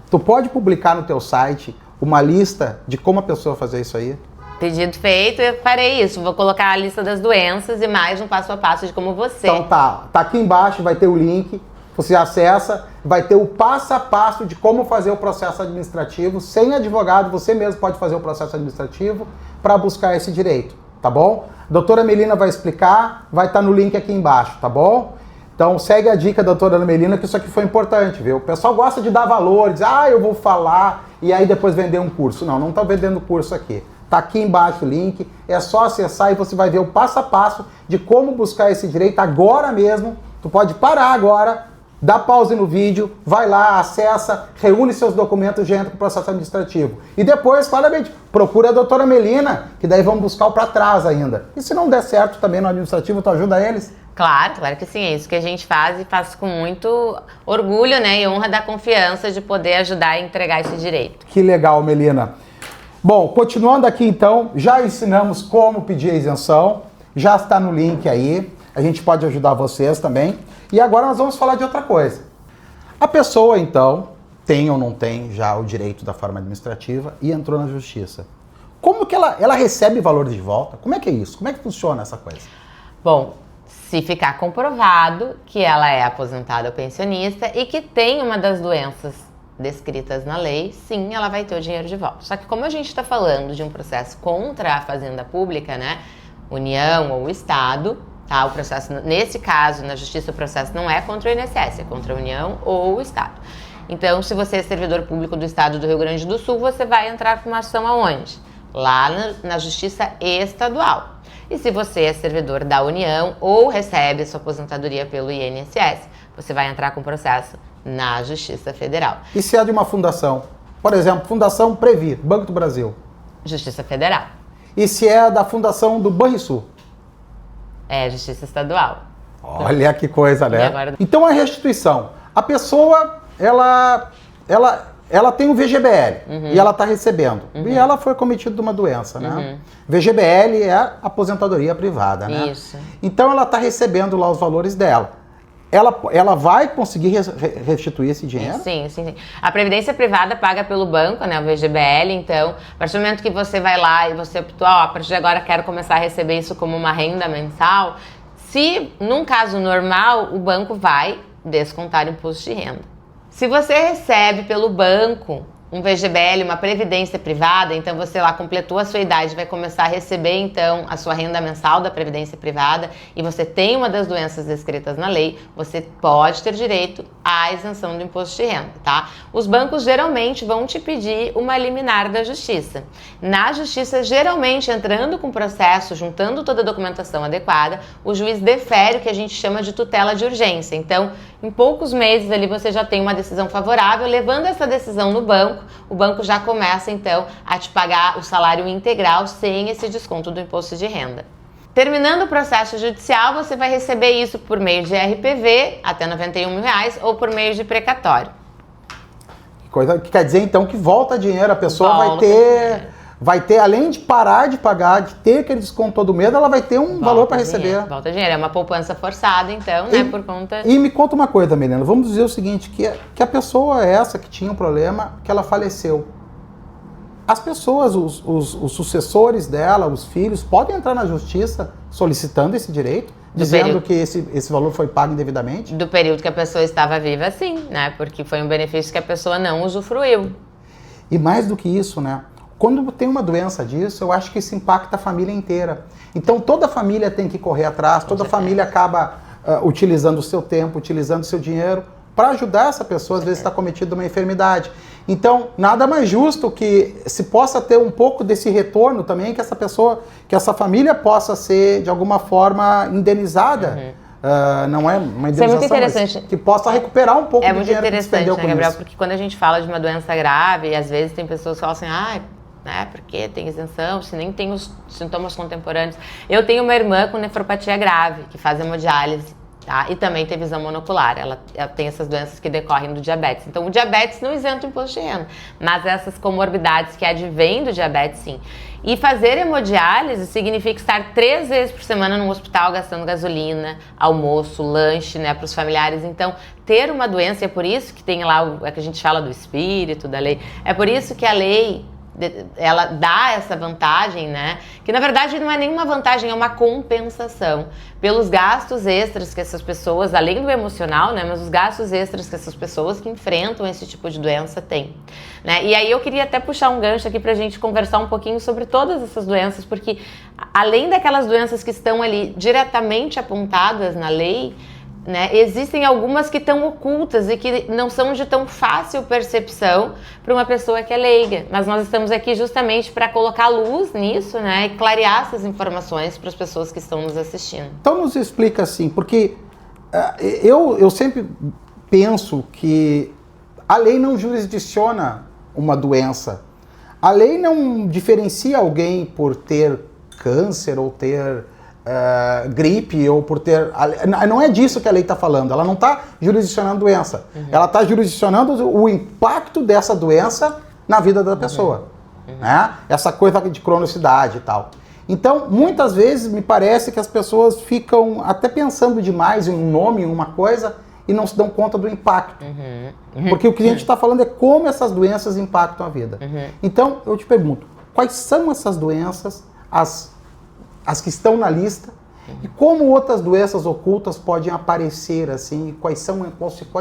Tu pode publicar no teu site uma lista de como a pessoa fazer isso aí? Pedido feito, eu farei isso. Vou colocar a lista das doenças e mais um passo a passo de como você... Então tá aqui embaixo, vai ter o link. Você acessa, vai ter o passo a passo de como fazer o processo administrativo. Sem advogado, você mesmo pode fazer o processo administrativo para buscar esse direito. tá bom? A doutora Melina vai explicar, vai estar no link aqui embaixo, tá bom? Então segue a dica da doutora Melina, que isso aqui foi importante, viu? O pessoal gosta de dar valor, diz, eu vou falar e aí depois vender um curso. Não tá vendendo curso aqui. Tá aqui embaixo o link, é só acessar e você vai ver o passo a passo de como buscar esse direito agora mesmo. Tu pode parar agora, dá pause no vídeo, vai lá, acessa, reúne seus documentos e já entra pro processo administrativo. E depois, claramente, procura a doutora Melina, que daí vamos buscar o para trás ainda. E se não der certo também no administrativo, tu ajuda eles? Claro que sim, é isso que a gente faz e faz com muito orgulho, né, e honra da confiança de poder ajudar a entregar esse direito. Que legal, Melina. Bom, continuando aqui então, já ensinamos como pedir a isenção, já está no link aí, a gente pode ajudar vocês também. E agora nós vamos falar de outra coisa. A pessoa então tem ou não tem já o direito da forma administrativa e entrou na justiça. Como que ela recebe valor de volta? Como é que é isso? Como é que funciona essa coisa? Bom, se ficar comprovado que ela é aposentada ou pensionista e que tem uma das doenças descritas na lei, sim, ela vai ter o dinheiro de volta. Só que como a gente está falando de um processo contra a Fazenda Pública, né, União ou Estado, tá, o processo, nesse caso, na Justiça, o processo não é contra o INSS, é contra a União ou o Estado. Então, se você é servidor público do Estado do Rio Grande do Sul, você vai entrar com uma ação aonde? Lá na Justiça Estadual. E se você é servidor da União ou recebe sua aposentadoria pelo INSS, você vai entrar com processo na Justiça Federal. E se é de uma fundação? Por exemplo, Fundação Previ, Banco do Brasil. Justiça Federal. E se é da Fundação do Banrisul? É Justiça Estadual. Olha que coisa, né? Agora... Então a restituição. A pessoa, ela tem um VGBL e ela está recebendo. E ela foi cometida de uma doença, né? VGBL é a aposentadoria privada, né? Isso. Então ela está recebendo lá os valores dela. Ela vai conseguir restituir esse dinheiro? Sim. A Previdência Privada paga pelo banco, né, o VGBL, então, a partir do momento que você vai lá e você optou, a partir de agora quero começar a receber isso como uma renda mensal, se, num caso normal, o banco vai descontar o imposto de renda. Se você recebe pelo banco um VGBL, uma previdência privada, então você lá completou a sua idade, vai começar a receber então a sua renda mensal da previdência privada e você tem uma das doenças descritas na lei, você pode ter direito à isenção do imposto de renda, tá? Os bancos geralmente vão te pedir uma liminar da justiça. Na justiça, geralmente entrando com o processo, juntando toda a documentação adequada, o juiz defere o que a gente chama de tutela de urgência. Então, em poucos meses ali você já tem uma decisão favorável, levando essa decisão no banco, o banco já começa então a te pagar o salário integral sem esse desconto do imposto de renda. Terminando o processo judicial, você vai receber isso por meio de RPV, até R$91 mil, ou por meio de precatório. Coisa que quer dizer então que volta dinheiro, a pessoa Volta vai ter, além de parar de pagar, de ter aquele desconto todo mês, ela vai ter um valor para receber. Volta dinheiro, é uma poupança forçada então, né, por conta... E me conta uma coisa, Melina, vamos dizer o seguinte, que a pessoa essa que tinha um problema, que ela faleceu. As pessoas, os sucessores dela, os filhos, podem entrar na justiça solicitando esse direito? Dizendo que esse valor foi pago indevidamente? Do período que a pessoa estava viva, sim, né? Porque foi um benefício que a pessoa não usufruiu. E mais do que isso, né? Quando tem uma doença disso, eu acho que isso impacta a família inteira. Então toda a família tem que correr atrás, toda a família acaba utilizando o seu tempo, utilizando o seu dinheiro para ajudar essa pessoa, às vezes está cometida uma enfermidade. Então, nada mais justo que se possa ter um pouco desse retorno também, que essa pessoa, que essa família possa ser, de alguma forma, indenizada. Não é uma indenização, isso é muito interessante. Mas que possa recuperar um pouco do dinheiro que despendeu com isso. É muito interessante, né, Gabriel? Porque quando a gente fala de uma doença grave, às vezes tem pessoas que falam assim, né, porque tem isenção, se nem tem os sintomas contemporâneos. Eu tenho uma irmã com nefropatia grave, que faz hemodiálise. Tá? E também tem visão monocular, ela tem essas doenças que decorrem do diabetes. Então o diabetes não isenta o imposto de renda, mas essas comorbidades que advêm do diabetes, sim. E fazer hemodiálise significa estar 3 vezes por semana no hospital gastando gasolina, almoço, lanche, né, para os familiares. Então ter uma doença, e é por isso que tem lá, é que a gente fala do espírito da lei, é por isso que a lei ela dá essa vantagem, né? Que na verdade não é nenhuma vantagem, é uma compensação pelos gastos extras que essas pessoas, além do emocional, né? Mas os gastos extras que essas pessoas que enfrentam esse tipo de doença têm, né? E aí eu queria até puxar um gancho aqui pra gente conversar um pouquinho sobre todas essas doenças, porque além daquelas doenças que estão ali diretamente apontadas na lei, né, existem algumas que estão ocultas e que não são de tão fácil percepção para uma pessoa que é leiga. Mas nós estamos aqui justamente para colocar luz nisso, né, e clarear essas informações para as pessoas que estão nos assistindo. Então nos explica assim, porque eu sempre penso que a lei não jurisdiciona uma doença. A lei não diferencia alguém por ter câncer ou ter gripe ou por ter... Não é disso que a lei está falando, ela não está jurisdicionando doença. Ela está jurisdicionando o impacto dessa doença na vida da pessoa. Né? Essa coisa de cronicidade e tal. Então, muitas vezes me parece que as pessoas ficam até pensando demais em um nome, em uma coisa, e não se dão conta do impacto. Porque o que a gente está falando é como essas doenças impactam a vida. Então, eu te pergunto, quais são essas doenças, as que estão na lista, e como outras doenças ocultas podem aparecer, assim, quais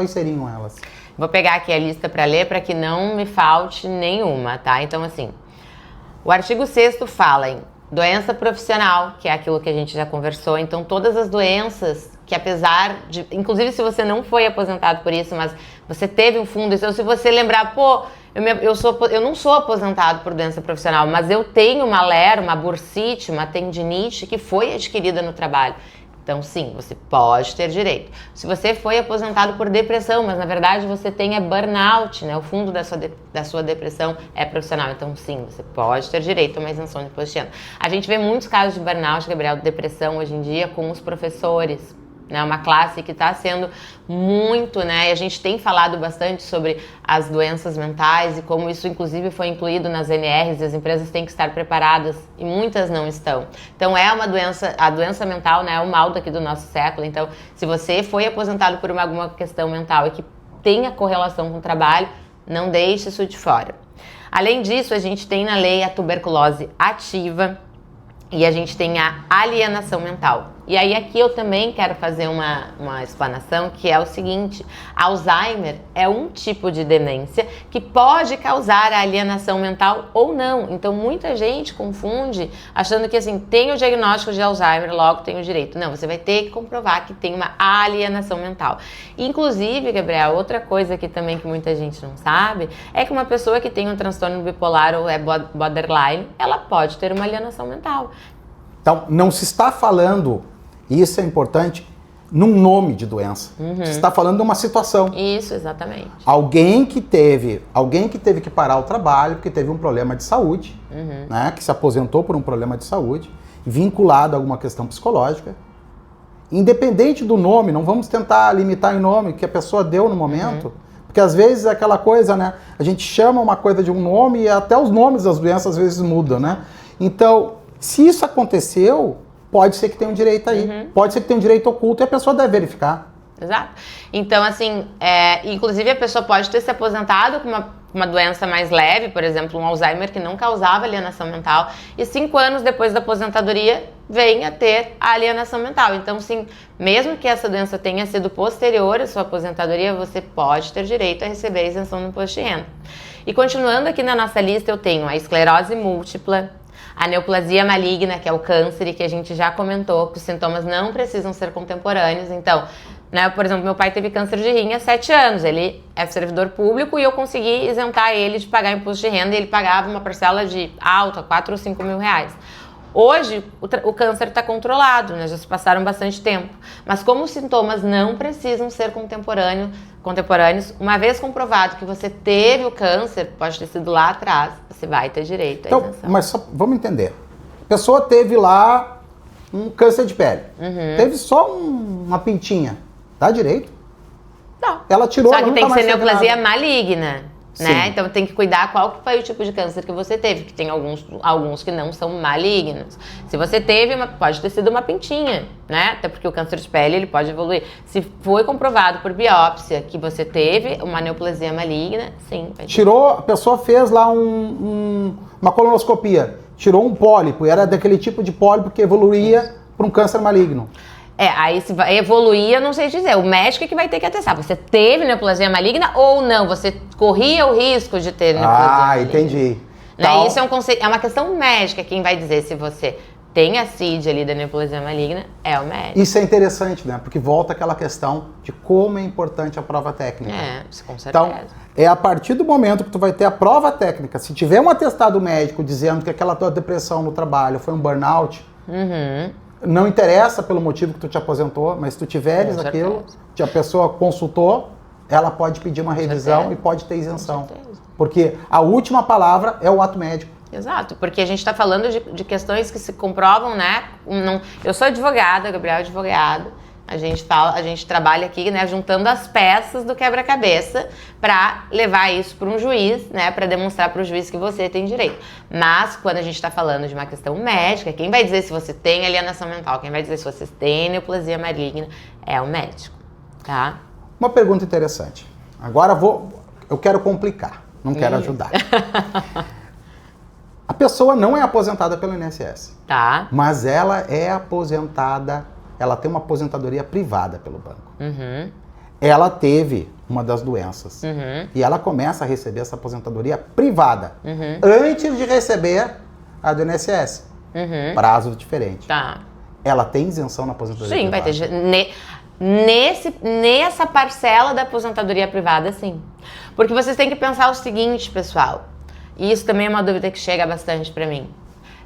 seriam elas? Vou pegar aqui a lista para ler, para que não me falte nenhuma, tá? Então, assim, o artigo 6º fala em doença profissional, que é aquilo que a gente já conversou. Então, todas as doenças que, apesar de... Inclusive, se você não foi aposentado por isso, mas você teve um fundo, então se você lembrar, pô, eu não sou aposentado por doença profissional, mas eu tenho uma LER, uma bursite, uma tendinite que foi adquirida no trabalho. Então, sim, você pode ter direito. Se você foi aposentado por depressão, mas na verdade você tem burnout, né? O fundo da sua depressão é profissional. Então, sim, você pode ter direito a uma isenção de imposto de renda. A gente vê muitos casos de burnout, Gabriel, de depressão hoje em dia com os professores. Né, uma classe que está sendo muito, né, e a gente tem falado bastante sobre as doenças mentais e como isso inclusive foi incluído nas NRs e as empresas têm que estar preparadas e muitas não estão. Então é uma doença, a doença mental, né, é o mal daqui do nosso século. Então se você foi aposentado por alguma questão mental e que tenha correlação com o trabalho, não deixe isso de fora. Além disso, a gente tem na lei a tuberculose ativa e a gente tem a alienação mental. E aí aqui eu também quero fazer uma explanação, que é o seguinte: Alzheimer é um tipo de demência que pode causar a alienação mental ou não. Então muita gente confunde achando que assim, tem o diagnóstico de Alzheimer, logo tem o direito. Não, você vai ter que comprovar que tem uma alienação mental. Inclusive, Gabriel, outra coisa que também que muita gente não sabe é que uma pessoa que tem um transtorno bipolar ou é borderline, ela pode ter uma alienação mental. Então, não se está falando, e isso é importante, num nome de doença. Se está falando de uma situação. Isso, exatamente. Alguém que teve que parar o trabalho porque teve um problema de saúde, né, que se aposentou por um problema de saúde, vinculado a alguma questão psicológica. Independente do nome, não vamos tentar limitar em nome que a pessoa deu no momento, porque às vezes é aquela coisa, né, a gente chama uma coisa de um nome e até os nomes das doenças às vezes mudam, né? Então, se isso aconteceu, pode ser que tenha um direito aí. Pode ser que tenha um direito oculto e a pessoa deve verificar. Exato. Então, assim, inclusive a pessoa pode ter se aposentado com uma doença mais leve, por exemplo, um Alzheimer que não causava alienação mental, e 5 anos depois da aposentadoria vem a ter a alienação mental. Então, sim, mesmo que essa doença tenha sido posterior à sua aposentadoria, você pode ter direito a receber a isenção do imposto de renda. E continuando aqui na nossa lista, eu tenho a esclerose múltipla, a neoplasia maligna, que é o câncer, e que a gente já comentou que os sintomas não precisam ser contemporâneos. Então, né, por exemplo, meu pai teve câncer de rim há 7 anos, ele é servidor público e eu consegui isentar ele de pagar imposto de renda e ele pagava uma parcela de alta, 4 ou 5 mil reais. Hoje, o câncer está controlado, né? Já se passaram bastante tempo. Mas como os sintomas não precisam ser contemporâneos, uma vez comprovado que você teve o câncer, pode ter sido lá atrás, você vai ter direito à isenção. Mas só, vamos entender. A pessoa teve lá um câncer de pele. Teve só uma pintinha. Dá direito? Não. Ela tirou, só que tem que ser neoplasia maligna. né? Sim. Então tem que cuidar qual que foi o tipo de câncer que você teve, que tem alguns que não são malignos. Se você teve, pode ter sido uma pintinha, né? Até porque o câncer de pele, ele pode evoluir. Se foi comprovado por biópsia que você teve uma neoplasia maligna, sim. Tirou, a pessoa fez lá uma colonoscopia, tirou um pólipo, e era daquele tipo de pólipo que evoluía para um câncer maligno. Aí se vai evoluir, eu não sei dizer. O médico é que vai ter que atestar. Você teve neoplasia maligna ou não? Você corria o risco de ter neoplasia maligna. Entendi. Né? Então, Isso é uma questão médica. Quem vai dizer se você tem a CID ali da neoplasia maligna é o médico. isso é interessante, né? Porque volta aquela questão de como é importante a prova técnica. Isso com certeza. Então, é a partir do momento que tu vai ter a prova técnica, se tiver um atestado médico dizendo que aquela tua depressão no trabalho foi um burnout, não interessa pelo motivo que tu te aposentou, mas se tu tiveres aquilo, que a pessoa consultou, ela pode pedir uma revisão e pode ter isenção. Porque a última palavra é o ato médico. Exato, porque a gente está falando de questões que se comprovam, né? Eu sou advogada, Gabriel é advogado. A gente trabalha aqui, né, juntando as peças do quebra-cabeça para levar isso para um juiz, né, para demonstrar para o juiz que você tem direito. Mas quando a gente está falando de uma questão médica, quem vai dizer se você tem alienação mental, quem vai dizer se você tem neoplasia maligna é o médico, tá? Uma pergunta interessante. Agora eu quero complicar, não quero ajudar. A pessoa não é aposentada pelo INSS, tá? Mas ela é aposentada. Ela tem uma aposentadoria privada pelo banco. Ela teve uma das doenças. E ela começa a receber essa aposentadoria privada. Antes de receber a do INSS. Prazo diferente. Tá. Ela tem isenção na aposentadoria privada? Sim, vai ter. Nessa parcela da aposentadoria privada, sim. Porque vocês têm que pensar o seguinte, pessoal. E isso também é uma dúvida que chega bastante pra mim.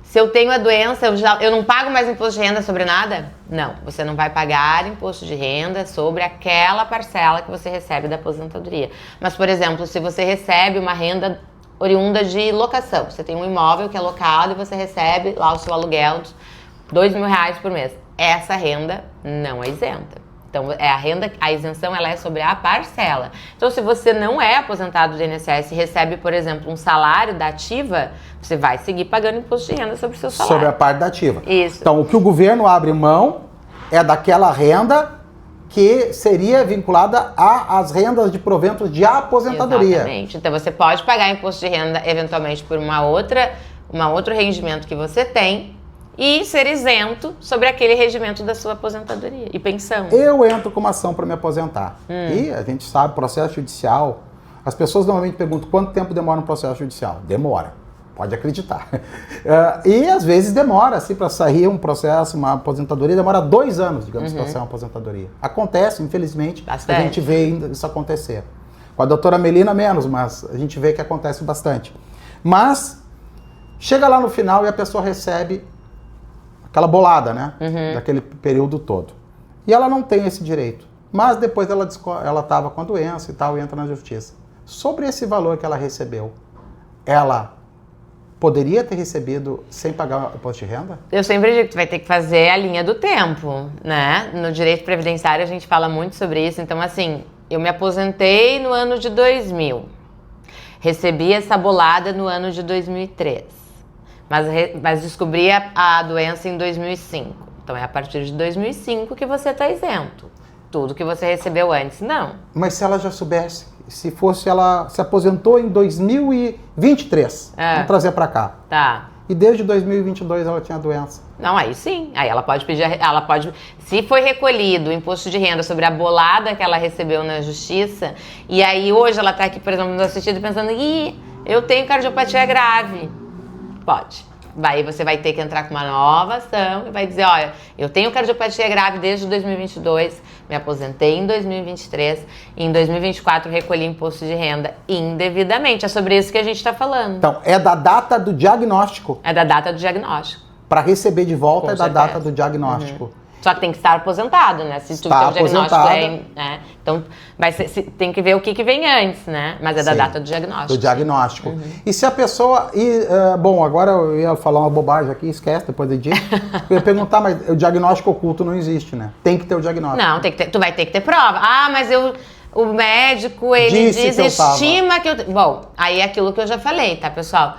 Se eu tenho a doença, eu não pago mais imposto de renda sobre nada? Não, você não vai pagar imposto de renda sobre aquela parcela que você recebe da aposentadoria. Mas, por exemplo, se você recebe uma renda oriunda de locação, você tem um imóvel que é locado e você recebe lá o seu aluguel de R$2.000 por mês. Essa renda não é isenta. Então, a isenção ela é sobre a parcela. Então, se você não é aposentado do INSS e recebe, por exemplo, um salário da ativa, você vai seguir pagando imposto de renda sobre o seu salário. Sobre a parte da ativa. Isso. Então, o que o governo abre mão é daquela renda que seria vinculada às rendas de proventos de aposentadoria. Exatamente. Então, você pode pagar imposto de renda, eventualmente, por outro rendimento que você tem, e ser isento sobre aquele regimento da sua aposentadoria e pensão. Eu entro com uma ação para me aposentar. E a gente sabe, processo judicial, as pessoas normalmente perguntam quanto tempo demora um processo judicial. Demora, pode acreditar. E às vezes demora, assim, para sair um processo, uma aposentadoria, demora 2 anos, digamos, para sair uma aposentadoria. Acontece, infelizmente, bastante. A gente vê isso acontecer. Com a doutora Melina menos, mas a gente vê que acontece bastante. Mas chega lá no final e a pessoa recebe aquela bolada, né? Daquele período todo. E ela não tem esse direito. Mas depois ela estava com a doença e tal, e entra na justiça. Sobre esse valor que ela recebeu, ela poderia ter recebido sem pagar o imposto de renda? Eu sempre digo que tu vai ter que fazer a linha do tempo, né? No direito previdenciário a gente fala muito sobre isso. Então, assim, eu me aposentei no ano de 2000. Recebi essa bolada no ano de 2003. Mas descobri a doença em 2005. Então é a partir de 2005 que você está isento. Tudo que você recebeu antes, não. Mas se ela já soubesse, se fosse ela se aposentou em 2023, vamos trazer para cá. Tá. E desde 2022 ela tinha doença. Não, aí sim. Aí ela pode pedir, se foi recolhido o imposto de renda sobre a bolada que ela recebeu na justiça, e aí hoje ela está aqui, por exemplo, nos assistindo pensando, eu tenho cardiopatia grave. Pode. Você vai ter que entrar com uma nova ação e vai dizer, olha, eu tenho cardiopatia grave desde 2022, me aposentei em 2023, e em 2024 recolhi imposto de renda indevidamente. É sobre isso que a gente está falando. Então, é da data do diagnóstico. É da data do diagnóstico. Para receber de volta Com é da certeza. data do diagnóstico. Só que tem que estar aposentado, né? Se tu Está teu diagnóstico aposentada. né? Então, tem que ver o que vem antes, né? Mas é da Sim, data do diagnóstico. Do diagnóstico. E se a pessoa... bom, agora eu ia falar uma bobagem aqui, esquece, depois de dia. Eu ia perguntar, mas o diagnóstico oculto não existe, né? Tem que ter o diagnóstico. Não, tem que ter, tu vai ter que ter prova. Mas o médico, ele Disse diz, que eu estima que eu... Bom, aí é aquilo que eu já falei, tá, pessoal?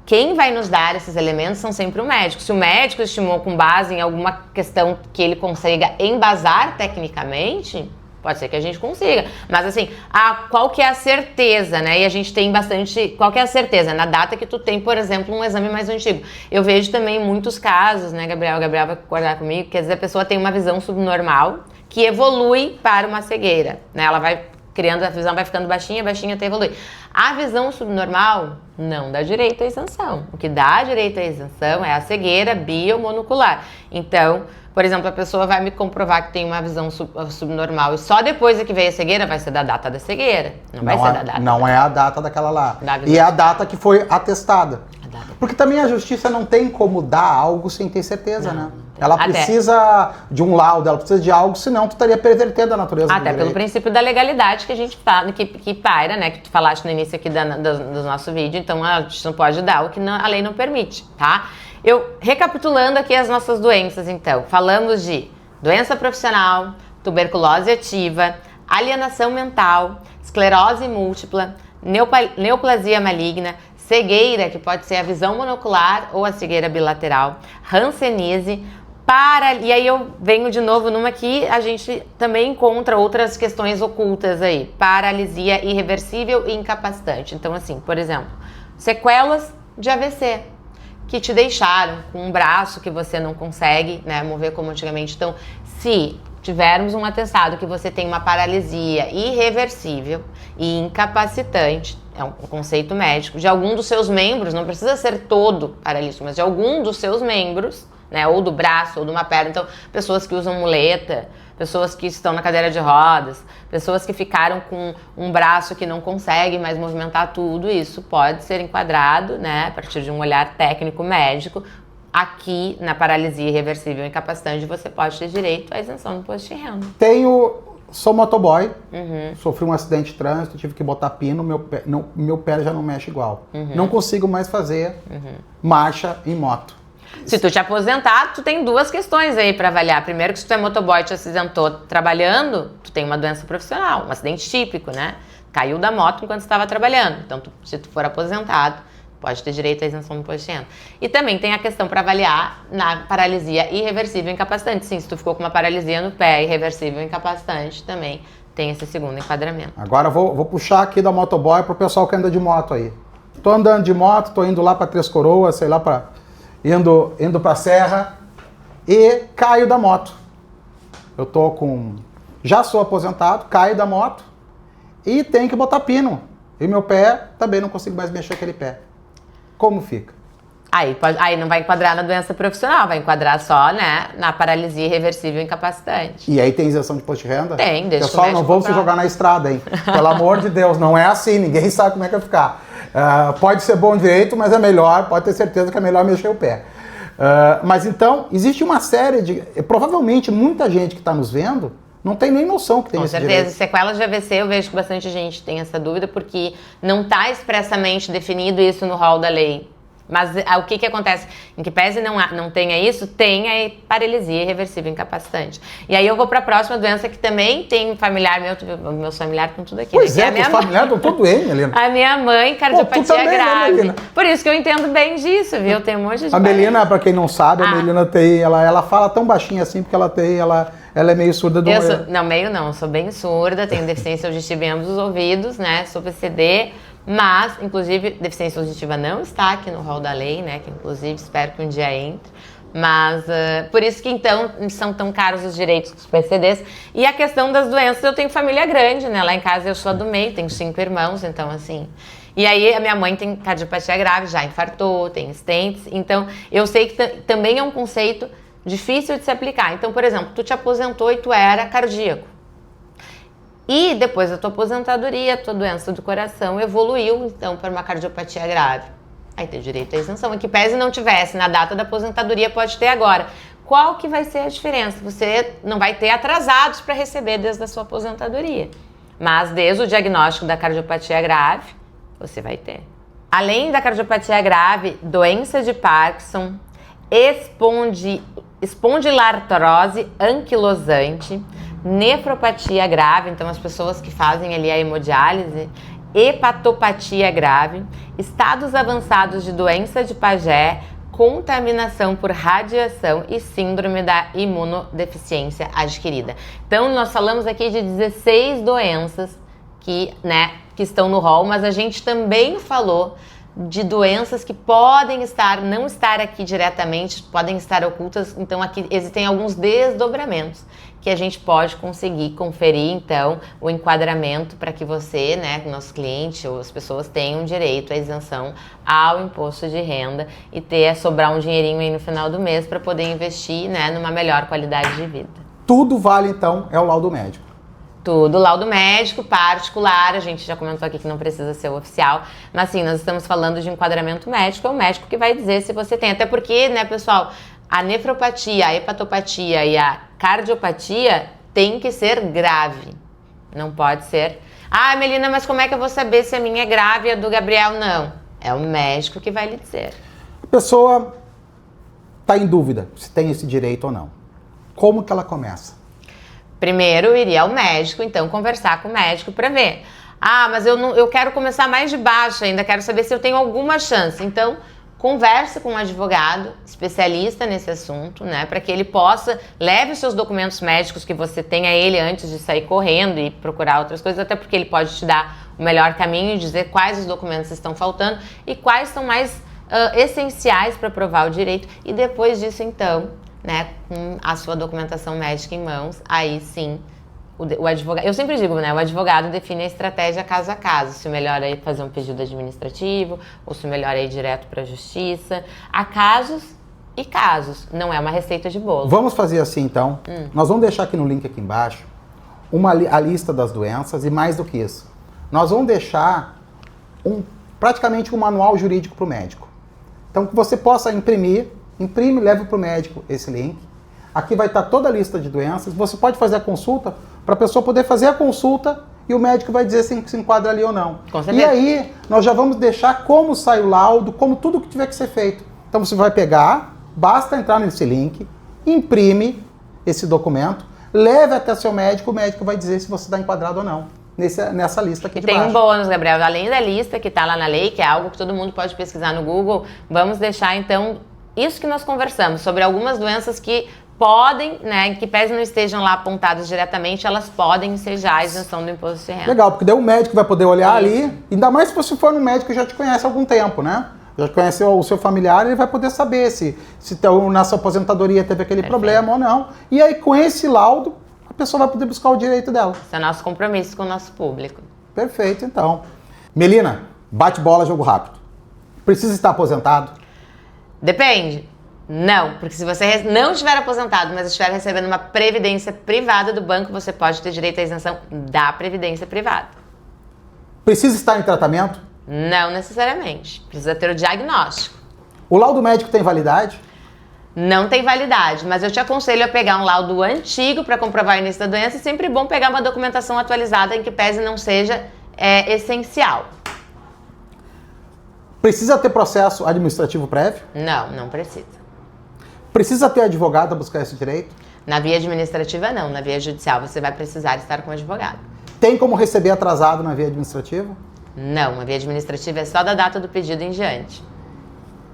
Quem vai nos dar esses elementos são sempre o médico. Se o médico estimou com base em alguma questão que ele consiga embasar tecnicamente, pode ser que a gente consiga. Mas assim, qual que é a certeza, né? E a gente tem bastante... Qual que é a certeza? Na data que tu tem, por exemplo, um exame mais antigo. Eu vejo também muitos casos, né, Gabriel? O Gabriel vai concordar comigo, que às vezes a pessoa tem uma visão subnormal que evolui para uma cegueira, né? Ela vai criando, a visão vai ficando baixinha, baixinha até evoluir. A visão subnormal não dá direito à isenção. O que dá direito à isenção é a cegueira biomonocular. Então, por exemplo, a pessoa vai me comprovar que tem uma visão subnormal e só depois é que veio a cegueira vai ser da data da cegueira. Não vai ser da data. Não é a data daquela lá. E é a data que foi atestada. Porque também a justiça não tem como dar algo sem ter certeza, né? Ela precisa de um laudo, ela precisa de algo, senão tu estaria pervertendo a natureza do Até pelo princípio da legalidade que a gente fala, que paira, né? Que tu falaste no início aqui do nosso vídeo, então a gente não pode dar o que a lei não permite, tá? Recapitulando aqui as nossas doenças, então. Falamos de doença profissional, tuberculose ativa, alienação mental, esclerose múltipla, neoplasia maligna, cegueira, que pode ser a visão monocular ou a cegueira bilateral, hanseníase, e aí eu venho de novo numa que a gente também encontra outras questões ocultas aí, paralisia irreversível e incapacitante. Então assim, por exemplo, sequelas de AVC, que te deixaram com um braço que você não consegue, né, mover como antigamente. Então, se tivermos um atestado que você tem uma paralisia irreversível e incapacitante, é um conceito médico, de algum dos seus membros, não precisa ser todo paralítico, mas de algum dos seus membros, né, ou do braço, ou de uma perna. Então, pessoas que usam muleta, pessoas que estão na cadeira de rodas, pessoas que ficaram com um braço que não consegue mais movimentar tudo, isso pode ser enquadrado, né, a partir de um olhar técnico médico. Aqui, na paralisia irreversível e incapacitante, você pode ter direito à isenção do imposto de renda. Sou motoboy, sofri um acidente de trânsito, tive que botar pino, meu pé já não mexe igual. Não consigo mais fazer marcha em moto. Se tu te aposentar, tu tem duas questões aí para avaliar. Primeiro, que se tu é motoboy e te acidentou trabalhando, tu tem uma doença profissional, um acidente típico, né? Caiu da moto enquanto estava trabalhando. Então, se tu for aposentado, pode ter direito à isenção do imposto de renda. E também tem a questão para avaliar na paralisia irreversível e incapacitante. Sim, se tu ficou com uma paralisia no pé irreversível e incapacitante, também tem esse segundo enquadramento. Agora vou puxar aqui da motoboy pro pessoal que anda de moto aí. Tô andando de moto, tô indo lá para Três Coroas, sei lá, indo pra Serra e caio da moto. Já sou aposentado, caio da moto e tenho que botar pino. E meu pé também não consigo mais mexer aquele pé. Como fica? Aí não vai enquadrar na doença profissional, vai enquadrar só, né, na paralisia irreversível e incapacitante. E aí tem isenção de imposto de renda? Tem, deixa pessoal, não vamos se jogar na estrada, hein? Pelo amor de Deus, não é assim, ninguém sabe como é que vai ficar. Pode ser bom direito, mas é melhor, pode ter certeza que é melhor mexer o pé. Mas então, existe uma série de... Provavelmente muita gente que está nos vendo não tem nem noção que tem esse direito. Com certeza. Sequelas de AVC, eu vejo que bastante gente tem essa dúvida, porque não está expressamente definido isso no rol da lei. Mas o que acontece? Em que pese não tenha isso, tem a paralisia irreversível incapacitante. E aí eu vou para a próxima doença que também tem familiar meu, meus familiares estão tudo aqui. Pois né? Os familiares estão tudo aí, Melina. A minha mãe, cardiopatia grave. Né, por isso que eu entendo bem disso, viu? Tem um monte de... A Melina, para quem não sabe, a Melina tem... Ela fala tão baixinho assim, porque ela é meio surda do... Eu sou bem surda, tenho deficiência auditiva em ambos os ouvidos, né? Sou PCD... Mas, inclusive, deficiência auditiva não está aqui no rol da lei, né? Que, inclusive, espero que um dia entre. Mas, por isso que, então, são tão caros os direitos dos PCDs. E a questão das doenças, eu tenho família grande, né? Lá em casa eu sou a do meio, tenho 5 irmãos, então, assim... E aí, a minha mãe tem cardiopatia grave, já infartou, tem stents. Então, eu sei que também é um conceito difícil de se aplicar. Então, por exemplo, tu te aposentou e tu era cardíaco. E depois da tua aposentadoria, a tua doença do coração evoluiu, então, para uma cardiopatia grave. Aí tem direito à isenção. E que pese não tivesse na data da aposentadoria, pode ter agora. Qual que vai ser a diferença? Você não vai ter atrasados para receber desde a sua aposentadoria. Mas desde o diagnóstico da cardiopatia grave, você vai ter. Além da cardiopatia grave, doença de Parkinson, espondilartrose anquilosante, nefropatia grave, então as pessoas que fazem ali a hemodiálise, hepatopatia grave, estados avançados de doença de Paget, contaminação por radiação e síndrome da imunodeficiência adquirida. Então, nós falamos aqui de 16 doenças que estão no rol, mas a gente também falou de doenças que podem não estar aqui diretamente, podem estar ocultas. Então, aqui existem alguns desdobramentos que a gente pode conseguir conferir, então, o enquadramento para que você, nosso cliente ou as pessoas tenham direito à isenção ao imposto de renda e sobrar um dinheirinho aí no final do mês para poder investir, numa melhor qualidade de vida. Tudo vale, então, é o laudo médico. Tudo, laudo médico, particular, a gente já comentou aqui que não precisa ser o oficial, mas sim, nós estamos falando de enquadramento médico, é o médico que vai dizer se você tem, até porque, pessoal, a nefropatia, a hepatopatia e a cardiopatia tem que ser grave, não pode ser, Melina, mas como é que eu vou saber se a minha é grave e a do Gabriel não? É o médico que vai lhe dizer. A pessoa está em dúvida se tem esse direito ou não. Como que ela começa? Primeiro, iria ao médico, então, conversar com o médico para ver. Mas eu quero começar mais de baixo ainda, quero saber se eu tenho alguma chance. Então, converse com um advogado especialista nesse assunto, para que ele leve os seus documentos médicos que você tenha ele antes de sair correndo e procurar outras coisas, até porque ele pode te dar o melhor caminho e dizer quais os documentos estão faltando e quais são mais essenciais para provar o direito. E depois disso, então, com a sua documentação médica em mãos, aí sim, o advogado... Eu sempre digo, o advogado define a estratégia caso a caso, se o melhor é fazer um pedido administrativo, ou se o melhor é ir direto para a justiça. Há casos e casos, não é uma receita de bolo. Vamos fazer assim, então. Nós vamos deixar aqui no link aqui embaixo a lista das doenças e mais do que isso. Nós vamos deixar praticamente um manual jurídico para o médico. Então, que você possa imprime, leve para o médico esse link. Aqui vai estar toda a lista de doenças. Você pode fazer a consulta para a pessoa poder fazer a consulta e o médico vai dizer se enquadra ali ou não. Com certeza. E aí, nós já vamos deixar como sai o laudo, como tudo que tiver que ser feito. Então, você vai pegar, basta entrar nesse link, imprime esse documento, leve até seu médico, o médico vai dizer se você está enquadrado ou não. Nessa lista aqui de baixo. Tem um bônus, Gabriel. Além da lista que está lá na lei, que é algo que todo mundo pode pesquisar no Google, vamos deixar, então, isso que nós conversamos, sobre algumas doenças que podem, que pese não estejam lá apontadas diretamente, elas podem ensejar a isenção do imposto de renda. Legal, porque daí o médico vai poder olhar ali, ainda mais se você for no médico que já te conhece há algum tempo, Já conhece o seu familiar, ele vai poder saber se na sua aposentadoria teve aquele problema ou não. E aí, com esse laudo, a pessoa vai poder buscar o direito dela. Esse é o nosso compromisso com o nosso público. Perfeito, então. Melina, bate bola, jogo rápido. Precisa estar aposentado? Depende. Não, porque se você não estiver aposentado, mas estiver recebendo uma previdência privada do banco, você pode ter direito à isenção da previdência privada. Precisa estar em tratamento? Não necessariamente. Precisa ter o diagnóstico. O laudo médico tem validade? Não tem validade, mas eu te aconselho a pegar um laudo antigo para comprovar o início da doença. É sempre bom pegar uma documentação atualizada em que pese não seja essencial. Precisa ter processo administrativo prévio? Não, não precisa. Precisa ter advogado para buscar esse direito? Na via administrativa, não. Na via judicial, você vai precisar estar com advogado. Tem como receber atrasado na via administrativa? Não, a via administrativa é só da data do pedido em diante.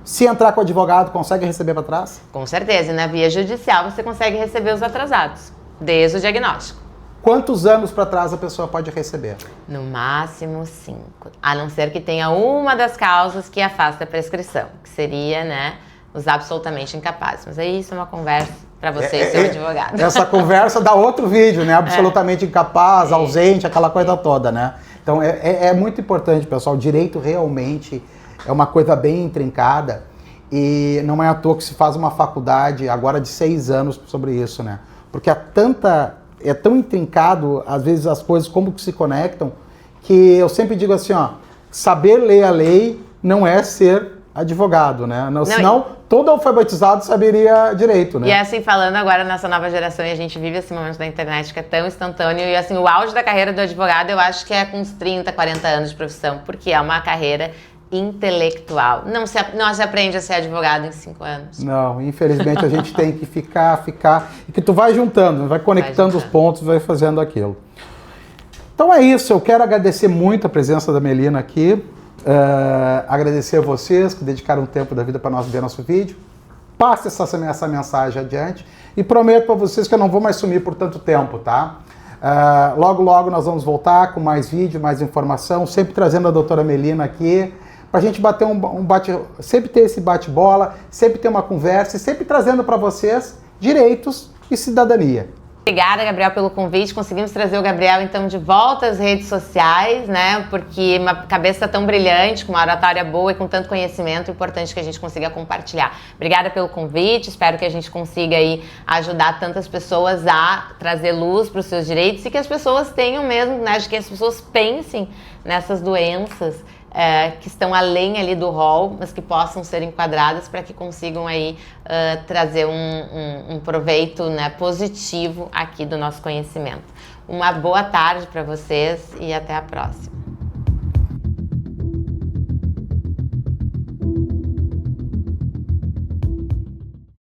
Se entrar com advogado, consegue receber para trás? Com certeza. E na via judicial, você consegue receber os atrasados, desde o diagnóstico. Quantos anos para trás a pessoa pode receber? No máximo 5. A não ser que tenha uma das causas que afasta a prescrição, que seria, os absolutamente incapazes. Mas aí isso é uma conversa para você e seu advogado. Essa conversa dá outro vídeo, absolutamente incapaz, ausente, aquela coisa toda, Então é muito importante, pessoal. O direito realmente é uma coisa bem intrincada e não é à toa que se faz uma faculdade agora de 6 anos sobre isso, Porque é tão intrincado, às vezes, as coisas como que se conectam, que eu sempre digo assim, saber ler a lei não é ser advogado, Senão, todo alfabetizado saberia direito, E assim, falando agora nessa nova geração, e a gente vive esse momento da internet que é tão instantâneo, e assim, o auge da carreira do advogado, eu acho que é com uns 30, 40 anos de profissão, porque é uma carreira intelectual. Não se aprende a ser advogado em 5 anos. Não, infelizmente a gente tem que ficar, e que tu vai juntando, vai conectando os pontos, vai fazendo aquilo. Então é isso, eu quero agradecer muito a presença da Melina aqui, agradecer a vocês que dedicaram um tempo da vida para nós ver nosso vídeo. Passe essa mensagem adiante e prometo para vocês que eu não vou mais sumir por tanto tempo, tá? Logo, logo nós vamos voltar com mais vídeo, mais informação, sempre trazendo a doutora Melina aqui, para a gente bater sempre ter esse bate-bola, sempre ter uma conversa e sempre trazendo para vocês direitos e cidadania. Obrigada, Gabriel, pelo convite. Conseguimos trazer o Gabriel, então, de volta às redes sociais, né? Porque uma cabeça tão brilhante, com uma oratória boa e com tanto conhecimento, é importante que a gente consiga compartilhar. Obrigada pelo convite. Espero que a gente consiga aí ajudar tantas pessoas a trazer luz para os seus direitos e que as pessoas tenham mesmo, né? Que as pessoas pensem nessas doenças que estão além ali do rol, mas que possam ser enquadradas para que consigam aí trazer um proveito, né, positivo aqui do nosso conhecimento. Uma boa tarde para vocês e até a próxima.